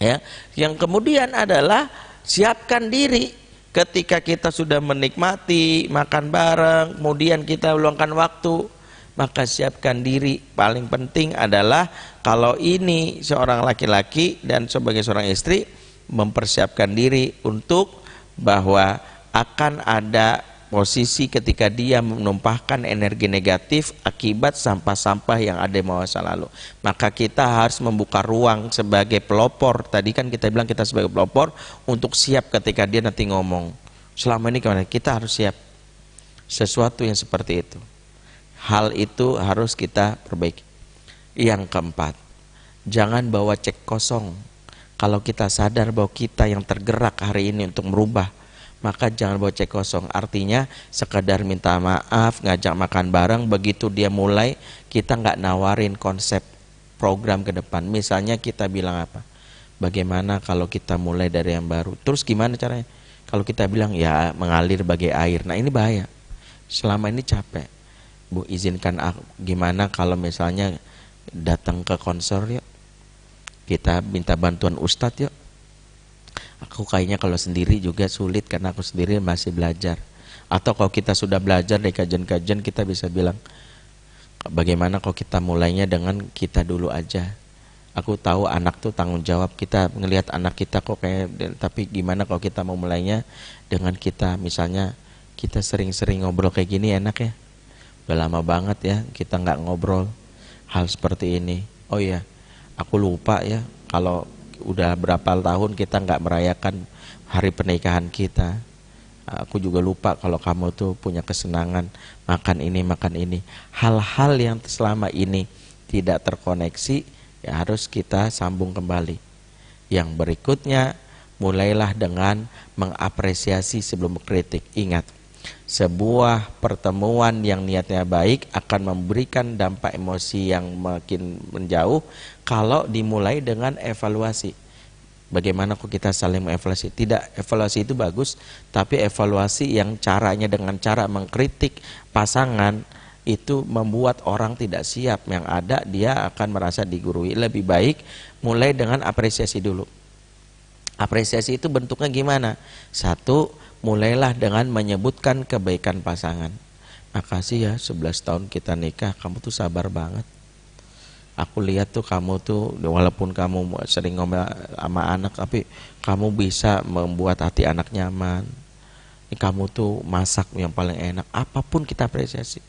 Speaker 1: Ya, yang kemudian adalah siapkan diri ketika kita sudah menikmati makan bareng, kemudian kita luangkan waktu, maka siapkan diri. Paling penting adalah kalau ini seorang laki-laki dan sebagai seorang istri mempersiapkan diri untuk bahwa akan ada posisi ketika dia menumpahkan energi negatif akibat sampah-sampah yang ada di masa lalu. Maka kita harus membuka ruang sebagai pelopor. Tadi kan kita bilang kita sebagai pelopor untuk siap ketika dia nanti ngomong. Selama ini kemana? Kita harus siap sesuatu yang seperti itu. Hal itu harus kita perbaiki. Yang keempat, Jangan bawa cek kosong. Kalau kita sadar bahwa kita yang tergerak hari ini untuk merubah, maka jangan bawa cek kosong. Artinya sekedar minta maaf, ngajak makan bareng, begitu dia mulai, kita nggak nawarin konsep program ke depan. Misalnya kita bilang apa? Bagaimana kalau kita mulai dari yang baru? Terus gimana caranya? Kalau kita bilang ya mengalir bagai air. Nah ini bahaya. Selama ini capek. Bu izinkan aku, gimana kalau misalnya datang ke konser yuk. Kita minta bantuan ustadz yuk. Aku kayaknya kalau sendiri juga sulit karena aku sendiri masih belajar. Atau kalau kita sudah belajar dari kajian-kajian, kita bisa bilang, bagaimana kalau kita mulainya dengan kita dulu aja. Aku tahu anak tuh tanggung jawab, kita ngelihat anak kita kok kayak, tapi gimana kalau kita mau mulainya dengan kita, misalnya kita sering-sering ngobrol kayak gini enak ya. Udah lama banget ya kita nggak ngobrol hal seperti ini. Oh iya, aku lupa ya kalau udah berapa tahun kita nggak merayakan hari pernikahan kita. Aku juga lupa kalau kamu tuh punya kesenangan makan ini makan ini. Hal-hal yang selama ini tidak terkoneksi ya harus kita sambung kembali. Yang berikutnya, mulailah dengan mengapresiasi sebelum mengkritik. Ingat, sebuah pertemuan yang niatnya baik akan memberikan dampak emosi yang makin menjauh kalau dimulai dengan evaluasi. Bagaimana kok kita saling mengevaluasi? Tidak, evaluasi itu bagus, tapi evaluasi yang caranya dengan cara mengkritik pasangan itu membuat orang tidak siap. Yang ada dia akan merasa digurui. Lebih baik mulai dengan apresiasi dulu. Apresiasi itu bentuknya gimana? Satu, mulailah dengan menyebutkan kebaikan pasangan. Makasih ya 11 tahun kita nikah, kamu tuh sabar banget. Aku lihat tuh kamu tuh walaupun kamu sering ngomel sama anak, tapi kamu bisa membuat hati anak nyaman. Kamu tuh masak yang paling enak. Apapun kita apresiasi.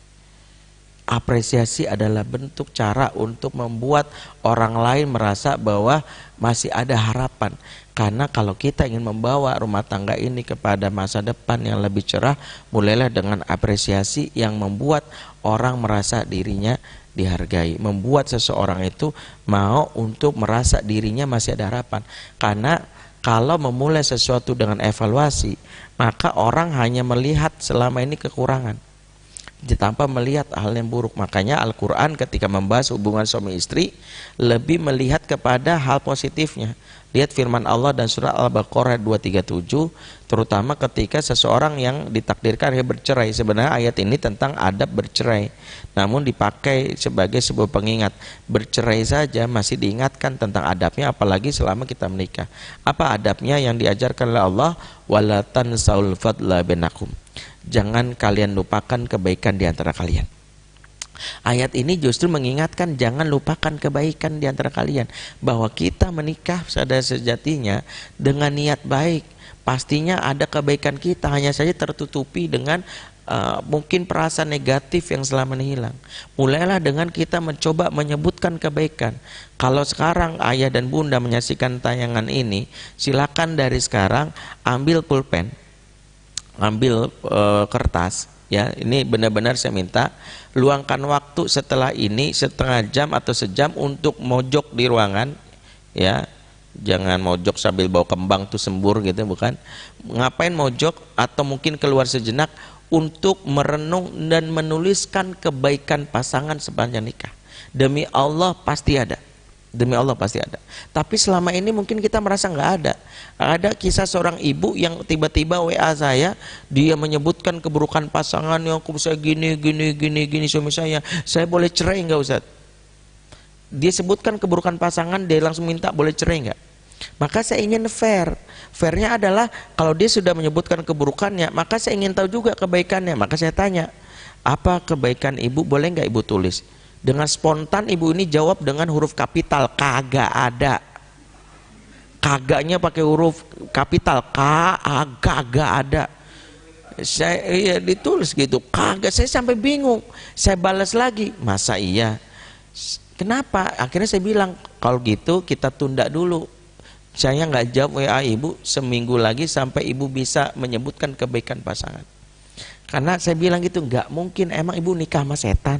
Speaker 1: Apresiasi adalah bentuk cara untuk membuat orang lain merasa bahwa masih ada harapan. Karena kalau kita ingin membawa rumah tangga ini kepada masa depan yang lebih cerah, mulailah dengan apresiasi yang membuat orang merasa dirinya dihargai, membuat seseorang itu mau untuk merasa dirinya masih ada harapan. Karena kalau memulai sesuatu dengan evaluasi, maka orang hanya melihat selama ini kekurangan tanpa melihat hal yang buruk. Makanya Al-Quran ketika membahas hubungan suami istri lebih melihat kepada hal positifnya. Lihat firman Allah dan surah Al-Baqarah 237, terutama ketika seseorang yang ditakdirkan bercerai. Sebenarnya ayat ini tentang adab bercerai, namun dipakai sebagai sebuah pengingat. Bercerai saja masih diingatkan tentang adabnya, apalagi selama kita menikah. Apa adabnya yang diajarkan oleh Allah? Wala tansaul fadla bainakum. Jangan kalian lupakan kebaikan di antara kalian. Ayat ini justru mengingatkan jangan lupakan kebaikan di antara kalian, bahwa kita menikah pada sejatinya dengan niat baik. Pastinya ada kebaikan kita, hanya saja tertutupi dengan mungkin perasaan negatif yang selama ini hilang. Mulailah dengan kita mencoba menyebutkan kebaikan. Kalau sekarang ayah dan bunda menyaksikan tayangan ini, silakan dari sekarang ambil pulpen, ambil kertas. Ya, ini benar-benar saya minta luangkan waktu setelah ini setengah jam atau sejam untuk mojok di ruangan, ya. Jangan mojok sambil bawa kembang tuh sembur gitu, bukan. Ngapain mojok atau mungkin keluar sejenak untuk merenung dan menuliskan kebaikan pasangan sepanjang nikah. Demi Allah pasti ada. Demi Allah pasti ada. Tapi selama ini mungkin kita merasa nggak ada. Ada kisah seorang ibu yang tiba-tiba WA saya, dia menyebutkan keburukan pasangan yang aku bisa gini suami saya boleh cerai nggak Ustaz? Dia sebutkan keburukan pasangan, dia langsung minta boleh cerai nggak? Maka saya ingin fair. Fairnya adalah kalau dia sudah menyebutkan keburukannya, maka saya ingin tahu juga kebaikannya. Maka saya tanya, apa kebaikan ibu, boleh nggak ibu tulis? Dengan spontan ibu ini jawab dengan huruf kapital, kagak ada. Kagaknya pakai huruf kapital, kagak ada. Saya ditulis gitu, kagak. Saya sampai bingung. Saya balas lagi, masa iya? Kenapa? Akhirnya saya bilang, kalau gitu kita tunda dulu. Saya nggak jawab WA ibu seminggu lagi sampai ibu bisa menyebutkan kebaikan pasangan. Karena saya bilang gitu, nggak mungkin, emang ibu nikah sama setan?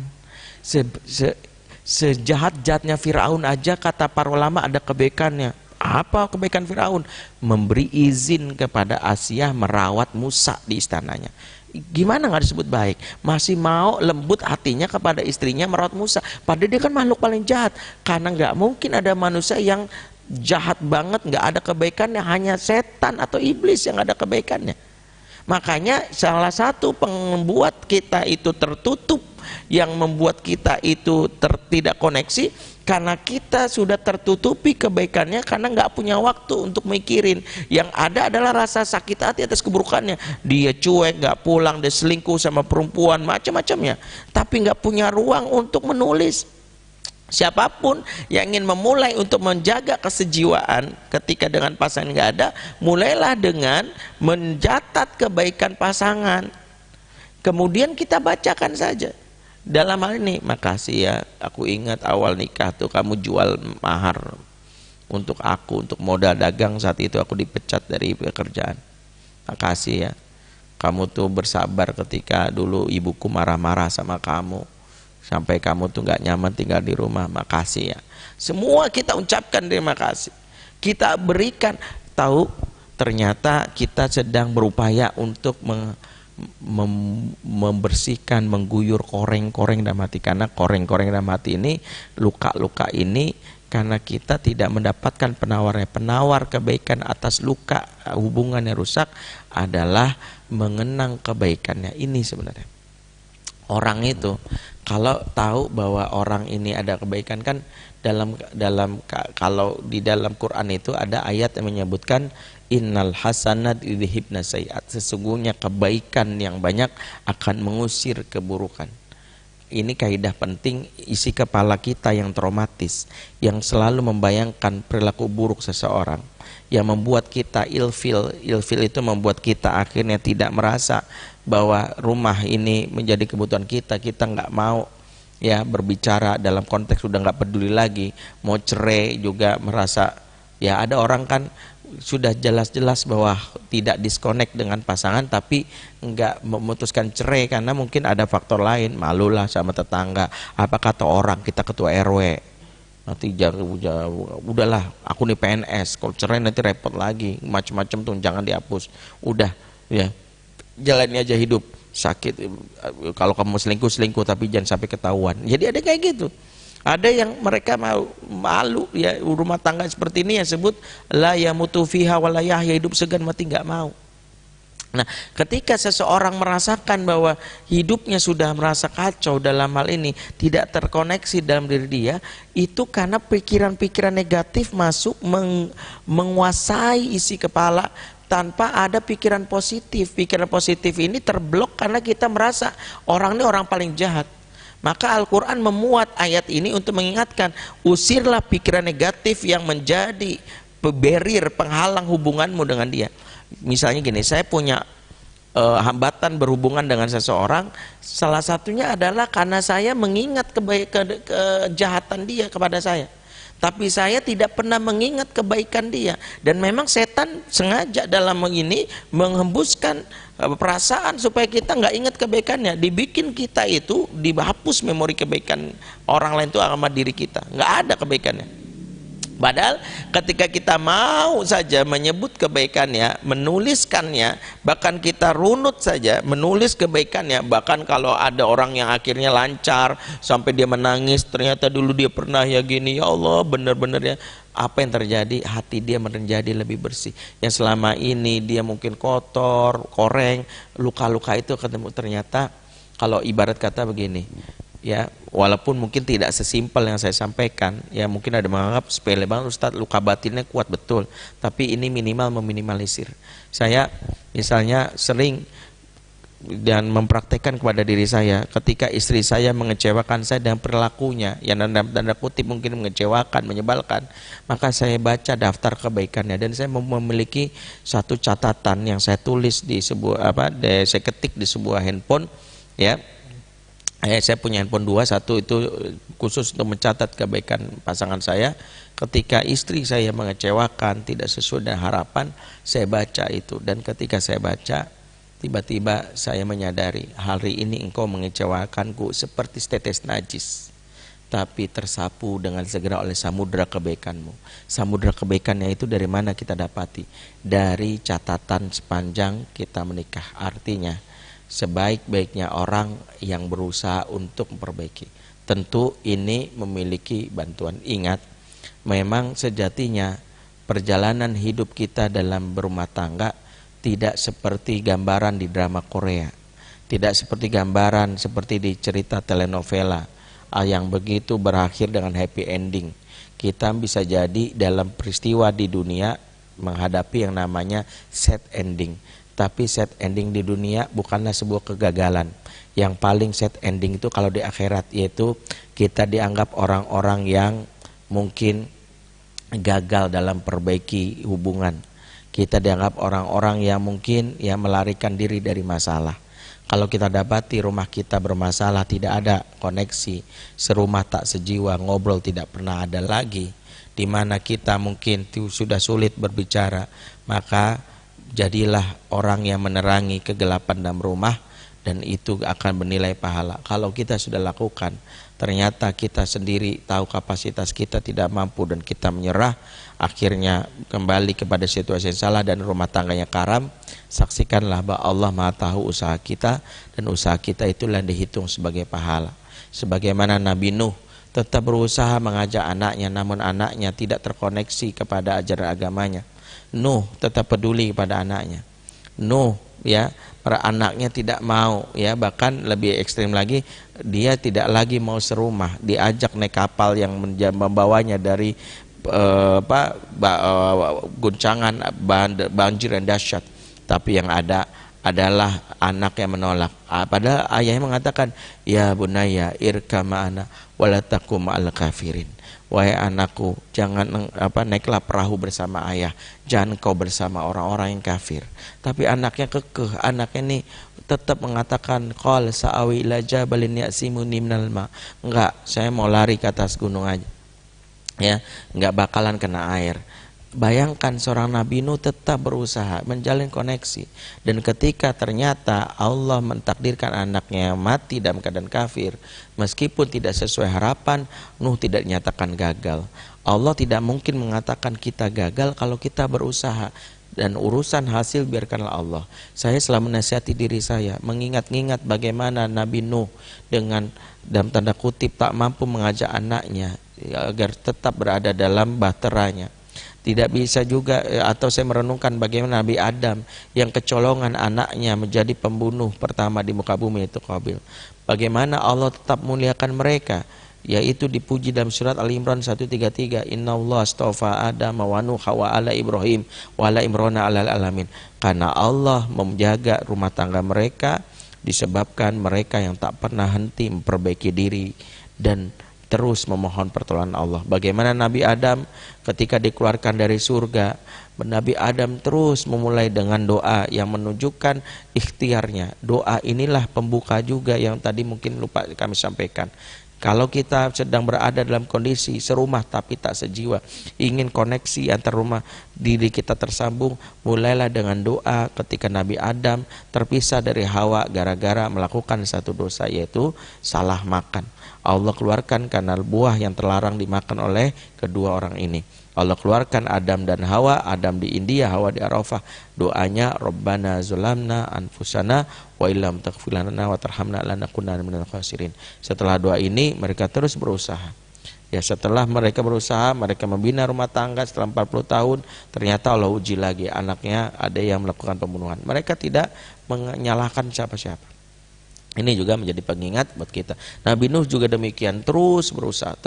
Speaker 1: Sejahat-jahatnya Firaun aja kata para ulama ada kebaikannya. Apa kebaikan Firaun? Memberi izin kepada Asiyah merawat Musa di istananya. Gimana nggak disebut baik? Masih mau lembut hatinya kepada istrinya merawat Musa. Padahal dia kan makhluk paling jahat. Karena nggak mungkin ada manusia yang jahat banget nggak ada kebaikannya. Hanya setan atau iblis yang ada kebaikannya. Makanya salah satu pembuat kita itu tertutup, yang membuat kita itu tidak koneksi, karena kita sudah tertutupi kebaikannya, karena nggak punya waktu untuk mikirin. Yang ada adalah rasa sakit hati atas keburukannya. Dia cuek, nggak pulang, dia selingkuh sama perempuan, macam-macamnya. Tapi nggak punya ruang untuk menulis. Siapapun yang ingin memulai untuk menjaga kesejiwaan ketika dengan pasangan nggak ada, mulailah dengan mencatat kebaikan pasangan. Kemudian kita bacakan saja. Dalam hal ini, makasih ya, aku ingat awal nikah tuh kamu jual mahar untuk aku, untuk modal dagang, saat itu aku dipecat dari pekerjaan. Makasih ya, kamu tuh bersabar ketika dulu ibuku marah-marah sama kamu, sampai kamu tuh nggak nyaman tinggal di rumah. Makasih ya. Semua kita ucapkan terima kasih. Kita berikan, tahu ternyata kita sedang berupaya untuk membersihkan, mengguyur koreng-koreng dalam hati. Karena koreng-koreng dalam hati ini, luka-luka ini, karena kita tidak mendapatkan penawarnya. Penawar kebaikan atas luka hubungan yang rusak adalah mengenang kebaikannya. Ini sebenarnya orang itu kalau tahu bahwa orang ini ada kebaikan, kan kalau di dalam Quran itu ada ayat yang menyebutkan innal hasanat yudhibna sayiat, sesungguhnya kebaikan yang banyak akan mengusir keburukan. Ini kaidah penting, isi kepala kita yang traumatis, yang selalu membayangkan perilaku buruk seseorang, yang membuat kita ilfil itu membuat kita akhirnya tidak merasa bahwa rumah ini menjadi kebutuhan kita. Kita nggak mau ya berbicara dalam konteks sudah nggak peduli lagi, mau cerai juga merasa ya. Ada orang kan sudah jelas-jelas bahwa tidak disconnect dengan pasangan tapi nggak memutuskan cerai karena mungkin ada faktor lain, malulah sama tetangga, apa kata orang, kita ketua RW, nanti udahlah aku nih PNS, kalau cerai nanti repot lagi, macam-macam tuh, jangan dihapus, udah ya jalani aja hidup. Sakit kalau kamu selingkuh tapi jangan sampai ketahuan. Jadi ada kayak gitu. Ada yang mereka malu ya, rumah tangga seperti ini yang sebut la yamutu fiha wa la yahya, hidup segan mati nggak mau. Nah, ketika seseorang merasakan bahwa hidupnya sudah merasa kacau dalam hal ini, tidak terkoneksi dalam diri dia, itu karena pikiran-pikiran negatif masuk menguasai isi kepala tanpa ada pikiran positif. Pikiran positif ini terblok karena kita merasa orang ini orang paling jahat. Maka Al-Quran memuat ayat ini untuk mengingatkan, usirlah pikiran negatif yang menjadi barrier, penghalang hubunganmu dengan dia. Misalnya gini, saya punya hambatan berhubungan dengan seseorang, salah satunya adalah karena saya mengingat kejahatan dia kepada saya, tapi saya tidak pernah mengingat kebaikan dia. Dan memang setan sengaja dalam ini menghembuskan perasaan supaya kita nggak ingat kebaikannya, dibikin kita itu dihapus memori kebaikan orang lain itu sama diri kita, nggak ada kebaikannya. Padahal ketika kita mau saja menyebut kebaikannya, menuliskannya, bahkan kita runut saja menulis kebaikannya, bahkan kalau ada orang yang akhirnya lancar sampai dia menangis, ternyata dulu dia pernah ya gini, ya Allah benar-benar ya, apa yang terjadi? Hati dia menjadi lebih bersih. Yang selama ini dia mungkin kotor, koreng, luka-luka itu ketemu, ternyata kalau ibarat kata begini ya, walaupun mungkin tidak sesimpel yang saya sampaikan ya, mungkin ada menganggap sepele banget Ustadz, luka batinnya kuat, betul, tapi ini minimal meminimalisir. Saya misalnya sering dan mempraktekkan kepada diri saya, ketika istri saya mengecewakan saya dengan perilakunya yang dalam tanda kutip mungkin mengecewakan, menyebalkan, maka saya baca daftar kebaikannya, dan saya memiliki satu catatan yang saya tulis di sebuah saya ketik di sebuah handphone ya. Saya punya handphone dua, satu itu khusus untuk mencatat kebaikan pasangan saya. Ketika istri saya mengecewakan, tidak sesuai dengan harapan, saya baca itu. Dan ketika saya baca, tiba-tiba saya menyadari, hari ini engkau mengecewakanku seperti setetes najis. tapi tersapu dengan segera oleh samudra kebaikanmu. Samudra kebaikannya itu dari mana kita dapati? Dari catatan sepanjang kita menikah. Artinya sebaik-baiknya orang yang berusaha untuk memperbaiki. Tentu ini memiliki bantuan. Ingat, memang sejatinya perjalanan hidup kita dalam berumah tangga tidak seperti gambaran di drama Korea, tidak seperti gambaran seperti di cerita telenovela yang begitu berakhir dengan happy ending. Kita bisa jadi dalam peristiwa di dunia menghadapi yang namanya sad ending. Tapi sad ending di dunia bukanlah sebuah kegagalan. Yang paling sad ending itu kalau di akhirat, yaitu kita dianggap orang-orang yang mungkin gagal dalam perbaiki hubungan. Kita dianggap orang-orang yang mungkin melarikan diri dari masalah. Kalau kita dapati rumah kita bermasalah, tidak ada koneksi, serumah tak sejiwa, ngobrol tidak pernah ada lagi, di mana kita mungkin sudah sulit berbicara, maka jadilah orang yang menerangi kegelapan dalam rumah, dan itu akan bernilai pahala. Kalau kita sudah lakukan, ternyata kita sendiri tahu kapasitas kita tidak mampu dan kita menyerah, akhirnya kembali kepada situasi yang salah dan rumah tangganya karam, saksikanlah bahwa Allah Maha tahu usaha kita, dan usaha kita itulah yang dihitung sebagai pahala. Sebagaimana Nabi Nuh tetap berusaha mengajak anaknya, namun anaknya tidak terkoneksi kepada ajaran agamanya. Nuh tetap peduli kepada anaknya. Nuh para anaknya tidak mau, bahkan lebih ekstrim lagi, dia tidak lagi mau serumah, diajak naik kapal yang membawanya dari guncangan banjir yang dahsyat, tapi yang ada adalah anak yang menolak. Padahal ayahnya mengatakan, ya bunaya irkam ma'ana wala takum ma'al kafirin. Wahai anakku, jangan naiklah perahu bersama ayah, jangan kau bersama orang-orang yang kafir. Tapi anaknya kekeh, anaknya ini tetap mengatakan, qal sa'awi ila jabalin ya'simuni minal ma. Enggak, saya mau lari ke atas gunung aja. Enggak bakalan kena air. Bayangkan seorang Nabi Nuh tetap berusaha menjalin koneksi, dan ketika ternyata Allah mentakdirkan anaknya mati dalam keadaan kafir, meskipun tidak sesuai harapan, Nuh tidak dinyatakan gagal. Allah tidak mungkin mengatakan kita gagal kalau kita berusaha, dan urusan hasil biarkanlah Allah. Saya selalu menasihati diri saya, mengingat-ingat bagaimana Nabi Nuh dengan dalam tanda kutip tak mampu mengajak anaknya agar tetap berada dalam bahteranya. Tidak bisa juga, atau saya merenungkan bagaimana Nabi Adam yang kecolongan anaknya menjadi pembunuh pertama di muka bumi, itu Qabil. Bagaimana Allah tetap muliakan mereka, yaitu dipuji dalam surat Al-Imran 133, Innallaha astafa Adam wa Nuha wa ala Ibrahim wa ala Imrana alal alamin. Karena Allah menjaga rumah tangga mereka disebabkan mereka yang tak pernah henti memperbaiki diri dan terus memohon pertolongan Allah. Bagaimana Nabi Adam ketika dikeluarkan dari surga, Nabi Adam terus memulai dengan doa yang menunjukkan ikhtiarnya. Doa inilah pembuka juga yang tadi mungkin lupa kami sampaikan. Kalau kita sedang berada dalam kondisi serumah tapi tak sejiwa, ingin koneksi antar rumah diri kita tersambung, mulailah dengan doa. Ketika Nabi Adam terpisah dari Hawa gara-gara melakukan satu dosa, yaitu salah makan, Allah keluarkan karena buah yang terlarang dimakan oleh kedua orang ini. Allah keluarkan Adam dan Hawa, Adam di India, Hawa di Arafah. Doanya, Rabbana zulamna anfusana wa illam taghfir lana wa tarhamna lanakunanna minal khasirin. Setelah doa ini mereka terus berusaha. Setelah mereka berusaha, mereka membina rumah tangga. Setelah 40 tahun ternyata Allah uji lagi, anaknya ada yang melakukan pembunuhan. Mereka tidak menyalahkan siapa-siapa. Ini juga menjadi pengingat buat kita. Nabi Nuh juga demikian, terus berusaha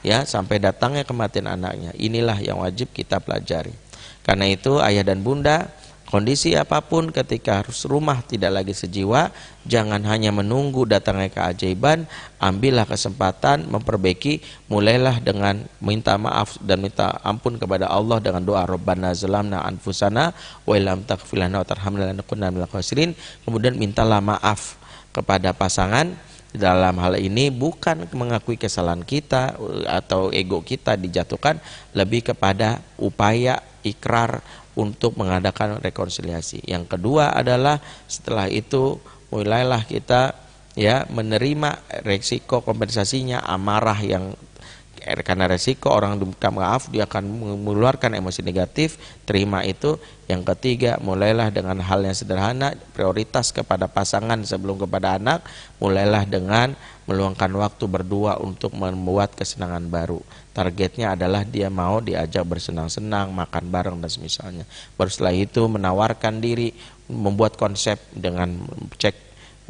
Speaker 1: sampai datangnya kematian anaknya. Inilah yang wajib kita pelajari. Karena itu ayah dan bunda, kondisi apapun ketika rumah tidak lagi sejiwa, jangan hanya menunggu datangnya keajaiban, ambillah kesempatan memperbaiki. Mulailah dengan minta maaf dan minta ampun kepada Allah dengan doa Rabbana zalamna anfusana wa illam taghfir lana wa tarhamna lanakunanna minal khasirin. Kemudian mintalah maaf kepada pasangan. Dalam hal ini bukan mengakui kesalahan kita atau ego kita dijatuhkan, lebih kepada upaya ikrar untuk mengadakan rekonsiliasi. Yang kedua adalah setelah itu mulailah kita ya menerima resiko kompensasinya, amarah yang karena resiko orang minta maaf dia akan mengeluarkan emosi negatif, terima itu. Yang ketiga, mulailah dengan hal yang sederhana, prioritas kepada pasangan sebelum kepada anak, mulailah dengan meluangkan waktu berdua untuk membuat kesenangan baru. Targetnya adalah dia mau diajak bersenang-senang, makan bareng dan semisalnya. Baru setelah itu menawarkan diri, membuat konsep dengan cek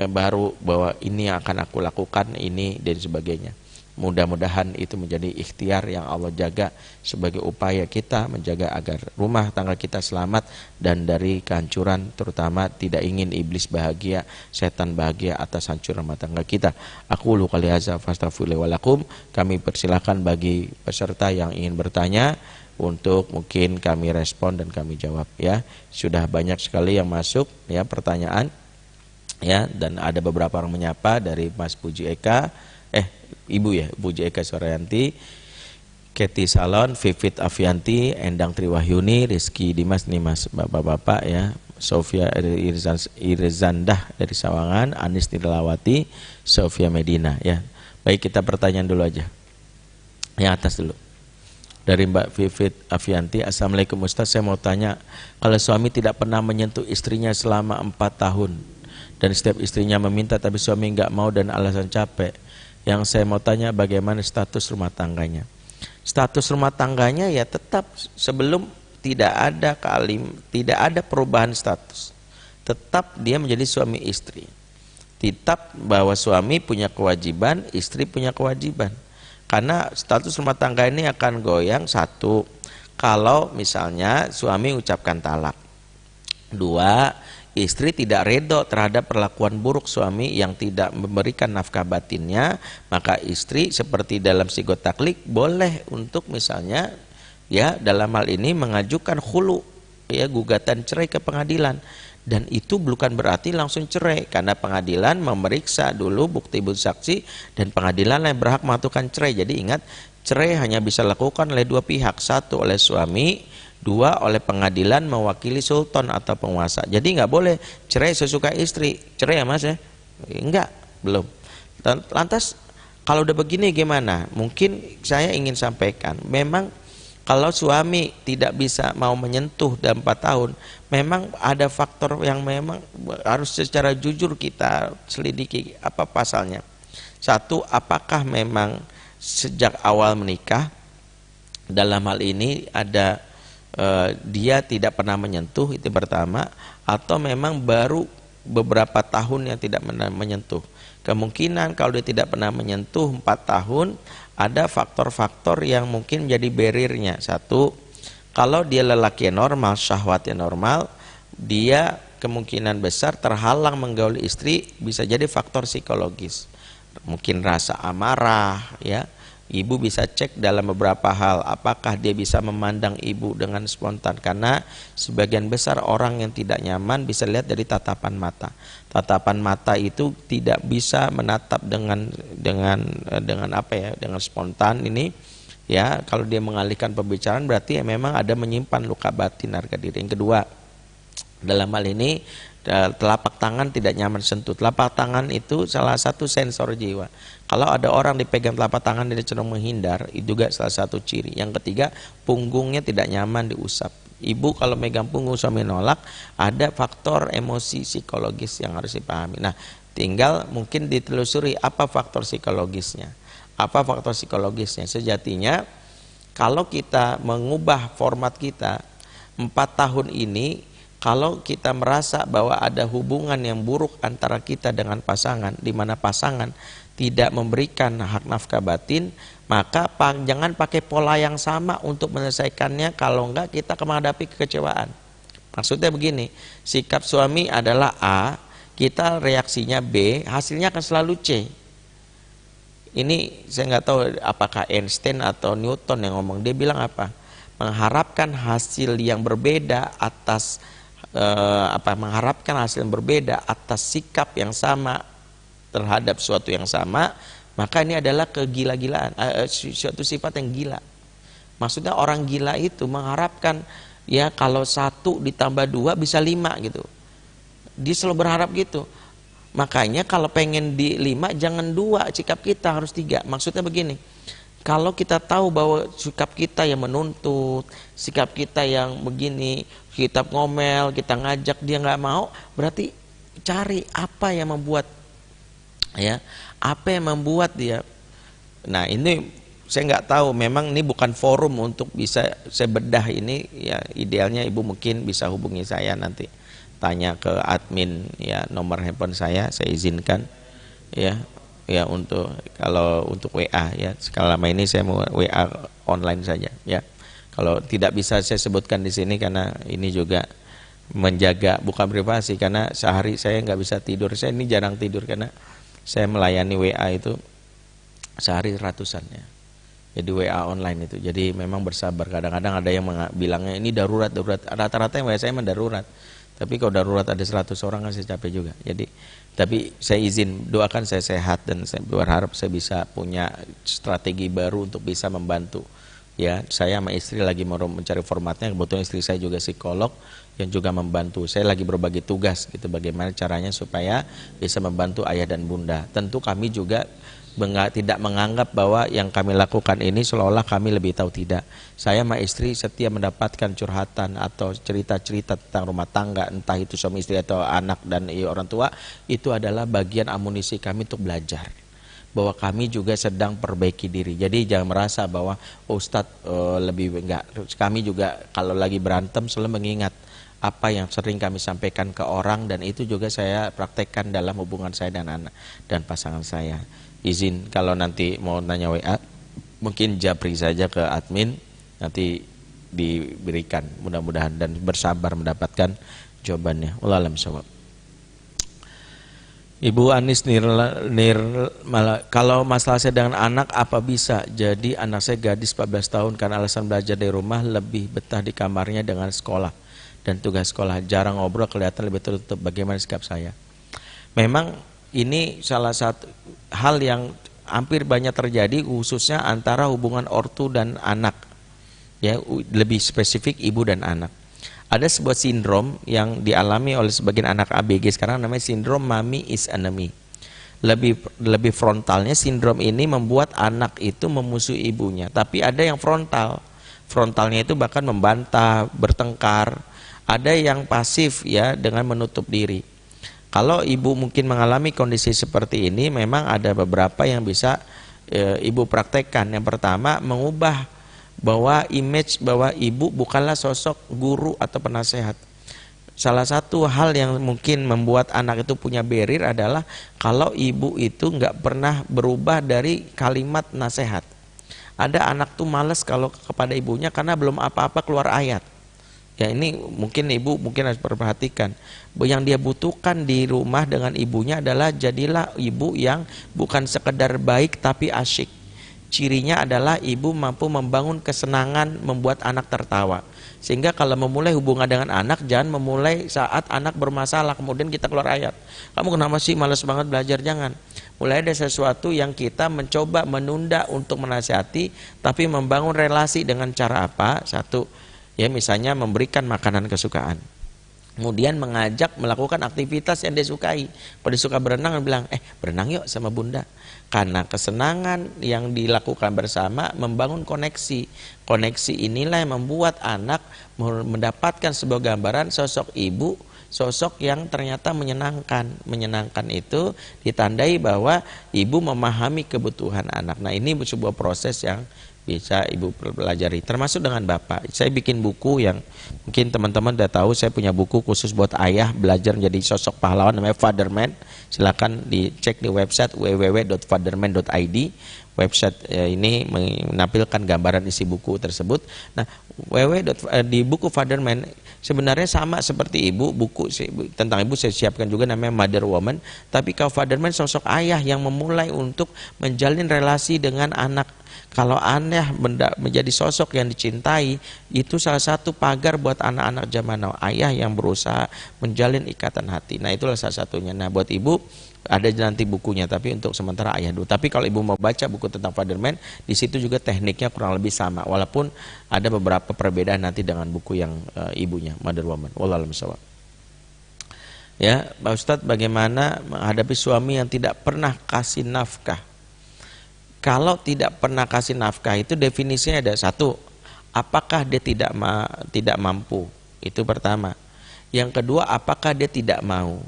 Speaker 1: baru bahwa ini yang akan aku lakukan, ini dan sebagainya. Mudah-mudahan itu menjadi ikhtiar yang Allah jaga sebagai upaya kita menjaga agar rumah tangga kita selamat dan dari kehancuran, terutama tidak ingin iblis bahagia, setan bahagia atas hancuran rumah tangga kita. Aku lu kali hadza fastaghfirullahi wa lakum. Kami persilahkan bagi peserta yang ingin bertanya untuk mungkin kami respon dan kami jawab ya. Sudah banyak sekali yang masuk ya pertanyaan ya, dan ada beberapa orang menyapa dari Mas Puji Eka. Ibu ya, Puji Eka Sorayanti, Keti Salon, Vivit Avianti, Endang Triwahyuni, Rizky Dimas, nih Mas bapak-bapak ya, Sofia Irzandah dari Sawangan, Anis Nirlawati, Sofia Medina ya. Baik, kita pertanyaan dulu aja. Yang atas dulu. Dari Mbak Vivit Avianti, Assalamualaikum Ustaz, saya mau tanya, kalau suami tidak pernah menyentuh istrinya selama 4 tahun dan setiap istrinya meminta tapi suami nggak mau dan alasan capek, yang saya mau tanya bagaimana status rumah tangganya? Status rumah tangganya ya tetap sebelum tidak ada perubahan status. Tetap dia menjadi suami istri. Tetap bahwa suami punya kewajiban, istri punya kewajiban. Karena status rumah tangga ini akan goyang, satu, kalau misalnya suami ucapkan talak. Dua, istri tidak redo terhadap perlakuan buruk suami yang tidak memberikan nafkah batinnya, maka istri seperti dalam sigot taklik boleh untuk misalnya ya dalam hal ini mengajukan khulu ya, gugatan cerai ke pengadilan. Dan itu bukan berarti langsung cerai, karena pengadilan memeriksa dulu bukti-bukti saksi dan pengadilan yang berhak menentukan cerai. Jadi ingat, cerai hanya bisa dilakukan oleh dua pihak, satu oleh suami, dua oleh pengadilan mewakili sultan atau penguasa. Jadi nggak boleh cerai sesuka istri. Cerai ya Mas ya? Enggak, belum. Lantas kalau udah begini gimana? Mungkin saya ingin sampaikan, memang kalau suami tidak bisa mau menyentuh dalam 4 tahun, memang ada faktor yang memang harus secara jujur kita selidiki apa pasalnya. Satu, apakah memang sejak awal menikah dalam hal ini ada dia tidak pernah menyentuh, itu pertama, atau memang baru beberapa tahun yang tidak pernah menyentuh. Kemungkinan kalau dia tidak pernah menyentuh 4 tahun, ada faktor-faktor yang mungkin menjadi barriernya. Satu, kalau dia lelaki yang normal, syahwatnya normal, dia kemungkinan besar terhalang menggauli istri, bisa jadi faktor psikologis. Mungkin rasa amarah ya. Ibu bisa cek dalam beberapa hal, apakah dia bisa memandang ibu dengan spontan, karena sebagian besar orang yang tidak nyaman bisa lihat dari tatapan mata. Tatapan mata itu tidak bisa menatap dengan apa ya, dengan spontan ini ya. Kalau dia mengalihkan pembicaraan berarti ya memang ada menyimpan luka batin harga diri. Yang kedua, dalam hal ini telapak tangan tidak nyaman sentuh. Telapak tangan itu salah satu sensor jiwa. Kalau ada orang dipegang telapak tangan dia cenderung menghindar, itu juga salah satu ciri. Yang ketiga, punggungnya tidak nyaman diusap. Ibu kalau megang punggung suami nolak, ada faktor emosi psikologis yang harus dipahami. Nah, tinggal mungkin ditelusuri apa faktor psikologisnya. Apa faktor psikologisnya? Sejatinya kalau kita mengubah format kita 4 tahun ini, kalau kita merasa bahwa ada hubungan yang buruk antara kita dengan pasangan, di mana pasangan tidak memberikan hak nafkah batin, maka jangan pakai pola yang sama untuk menyelesaikannya. Kalau enggak, kita akan menghadapi kekecewaan. Maksudnya begini, sikap suami adalah A, kita reaksinya B, hasilnya akan selalu C. Ini saya nggak tahu apakah Einstein atau Newton yang ngomong. Dia bilang apa? Mengharapkan hasil yang berbeda atas mengharapkan hasil yang berbeda atas sikap yang sama terhadap suatu yang sama, maka ini adalah kegila-gilaan, suatu sifat yang gila. Maksudnya orang gila itu mengharapkan ya kalau 1 ditambah 2 bisa 5 gitu. Dia selalu berharap gitu. Makanya kalau pengen di 5 jangan 2, sikap kita harus 3. Maksudnya begini, kalau kita tahu bahwa sikap kita yang menuntut, sikap kita yang begini, kita ngomel, kita ngajak dia nggak mau, berarti cari apa yang membuat, ya, apa yang membuat dia. Nah ini saya nggak tahu, memang ini bukan forum untuk bisa saya bedah ini, ya idealnya ibu mungkin bisa hubungi saya nanti, tanya ke admin, ya nomor handphone saya izinkan, ya untuk kalau untuk WA, ya selama ini saya mau WA online saja, ya kalau tidak bisa saya sebutkan di sini karena ini juga menjaga bukan privasi, karena sehari saya nggak bisa tidur, saya ini jarang tidur karena saya melayani WA itu sehari ratusan, ya. Jadi WA online itu, jadi memang bersabar. Kadang-kadang ada yang bilangnya ini darurat, rata-rata yang WA saya memang darurat. Tapi kalau darurat ada 100 orang kan saya capek juga. Jadi, tapi saya izin, doakan saya sehat dan saya berharap saya bisa punya strategi baru untuk bisa membantu. Ya, saya sama istri lagi mau mencari formatnya. Kebetulan istri saya juga psikolog yang juga membantu. Saya lagi berbagi tugas gitu, bagaimana caranya supaya bisa membantu ayah dan bunda. Tentu kami juga tidak menganggap bahwa yang kami lakukan ini seolah-olah kami lebih tahu, tidak. Saya sama istri setiap mendapatkan curhatan atau cerita-cerita tentang rumah tangga, entah itu suami istri atau anak dan orang tua, itu adalah bagian amunisi kami untuk belajar bahwa kami juga sedang perbaiki diri. Jadi jangan merasa bahwa Ustadz lebih enggak. Kami juga kalau lagi berantem selalu mengingat apa yang sering kami sampaikan ke orang, dan itu juga saya praktekkan dalam hubungan saya dan anak dan pasangan saya. Izin kalau nanti mau nanya WA mungkin japri saja ke admin, nanti diberikan mudah-mudahan, dan bersabar mendapatkan jawabannya. Wallahu a'lam bishawab. Ibu Anis kalau masalah saya dengan anak, apa bisa jadi anak saya gadis 14 tahun karena alasan belajar dari rumah lebih betah di kamarnya dengan sekolah dan tugas sekolah, jarang ngobrol, kelihatan lebih tertutup, bagaimana sikap saya? Memang ini salah satu hal yang hampir banyak terjadi, khususnya antara hubungan ortu dan anak, ya lebih spesifik ibu dan anak. Ada sebuah sindrom yang dialami oleh sebagian anak ABG sekarang, namanya sindrom mommy is enemy. Lebih frontalnya sindrom ini membuat anak itu memusuhi ibunya, tapi ada yang frontalnya itu bahkan membantah, bertengkar. Ada yang pasif, ya, dengan menutup diri. Kalau ibu mungkin mengalami kondisi seperti ini, memang ada beberapa yang bisa ibu praktekkan. Yang pertama, mengubah bahwa image bahwa ibu bukanlah sosok guru atau penasehat. Salah satu hal yang mungkin membuat anak itu punya barrier adalah kalau ibu itu nggak pernah berubah dari kalimat nasihat. Ada anak tuh males kalau kepada ibunya karena belum apa-apa keluar ayat. Ya ini mungkin ibu harus perhatikan. Yang dia butuhkan di rumah dengan ibunya adalah jadilah ibu yang bukan sekedar baik tapi asyik. Cirinya adalah ibu mampu membangun kesenangan, membuat anak tertawa. Sehingga kalau memulai hubungan dengan anak, jangan memulai saat anak bermasalah kemudian kita keluar ayat. Kamu kenapa sih malas banget belajar? Jangan. Mulai ada sesuatu yang kita mencoba menunda untuk menasihati, tapi membangun relasi dengan cara apa? Satu, ya misalnya memberikan makanan kesukaan, kemudian mengajak melakukan aktivitas yang dia sukai. Kalau dia suka berenang, bilang berenang yuk sama bunda. Karena kesenangan yang dilakukan bersama membangun koneksi. Koneksi inilah yang membuat anak mendapatkan sebuah gambaran sosok ibu, sosok yang ternyata menyenangkan. Menyenangkan itu ditandai bahwa ibu memahami kebutuhan anak. Nah ini sebuah proses yang bisa ibu pelajari, termasuk dengan bapak. Saya bikin buku yang mungkin teman-teman udah tahu, saya punya buku khusus buat ayah belajar menjadi sosok pahlawan, namanya Fatherman. Silakan dicek di website www.fatherman.id. Website ini menampilkan gambaran isi buku tersebut. Nah, di buku Fatherman sebenarnya sama seperti ibu, buku tentang ibu saya siapkan juga namanya Mother Woman. Tapi kalau Fatherman sosok ayah yang memulai untuk menjalin relasi dengan anak. Kalau ayah menjadi sosok yang dicintai, itu salah satu pagar buat anak-anak zaman now. Ayah yang berusaha menjalin ikatan hati. Nah itulah salah satunya. Nah buat ibu ada nanti bukunya, tapi untuk sementara ayah dulu. Tapi kalau ibu mau baca buku tentang Fatherman, di situ juga tekniknya kurang lebih sama, walaupun ada beberapa perbedaan nanti dengan buku yang ibunya Mother Woman. Wallahu a'lam bishawab. Ya, Pak Ustadz, bagaimana menghadapi suami yang tidak pernah kasih nafkah? Kalau tidak pernah kasih nafkah itu definisinya ada satu, apakah dia tidak mampu? Itu pertama. Yang kedua, apakah dia tidak mau?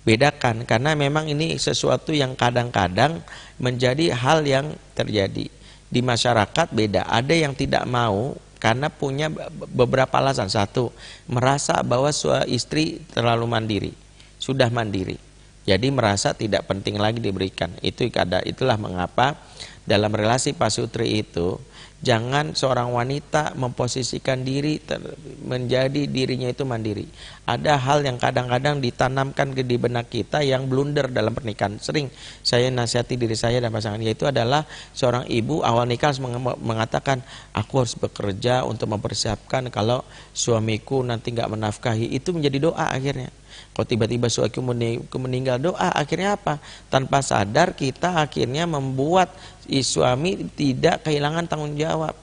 Speaker 1: Bedakan, karena memang ini sesuatu yang kadang-kadang menjadi hal yang terjadi di masyarakat. Beda, ada yang tidak mau karena punya beberapa alasan. Satu, merasa bahwa istri terlalu mandiri, sudah mandiri, jadi merasa tidak penting lagi diberikan. Itulah mengapa dalam relasi pasutri itu jangan seorang wanita memposisikan diri menjadi dirinya itu mandiri. Ada hal yang kadang-kadang ditanamkan di benak kita yang blunder dalam pernikahan. Sering saya nasihati diri saya dan pasangan, yaitu adalah seorang ibu awal nikah harus mengatakan, aku harus bekerja untuk mempersiapkan kalau suamiku nanti nggak menafkahi. Itu menjadi doa akhirnya. Kalau tiba-tiba suamiku meninggal, doa akhirnya apa? Tanpa sadar kita akhirnya membuat suami tidak kehilangan tanggung jawab,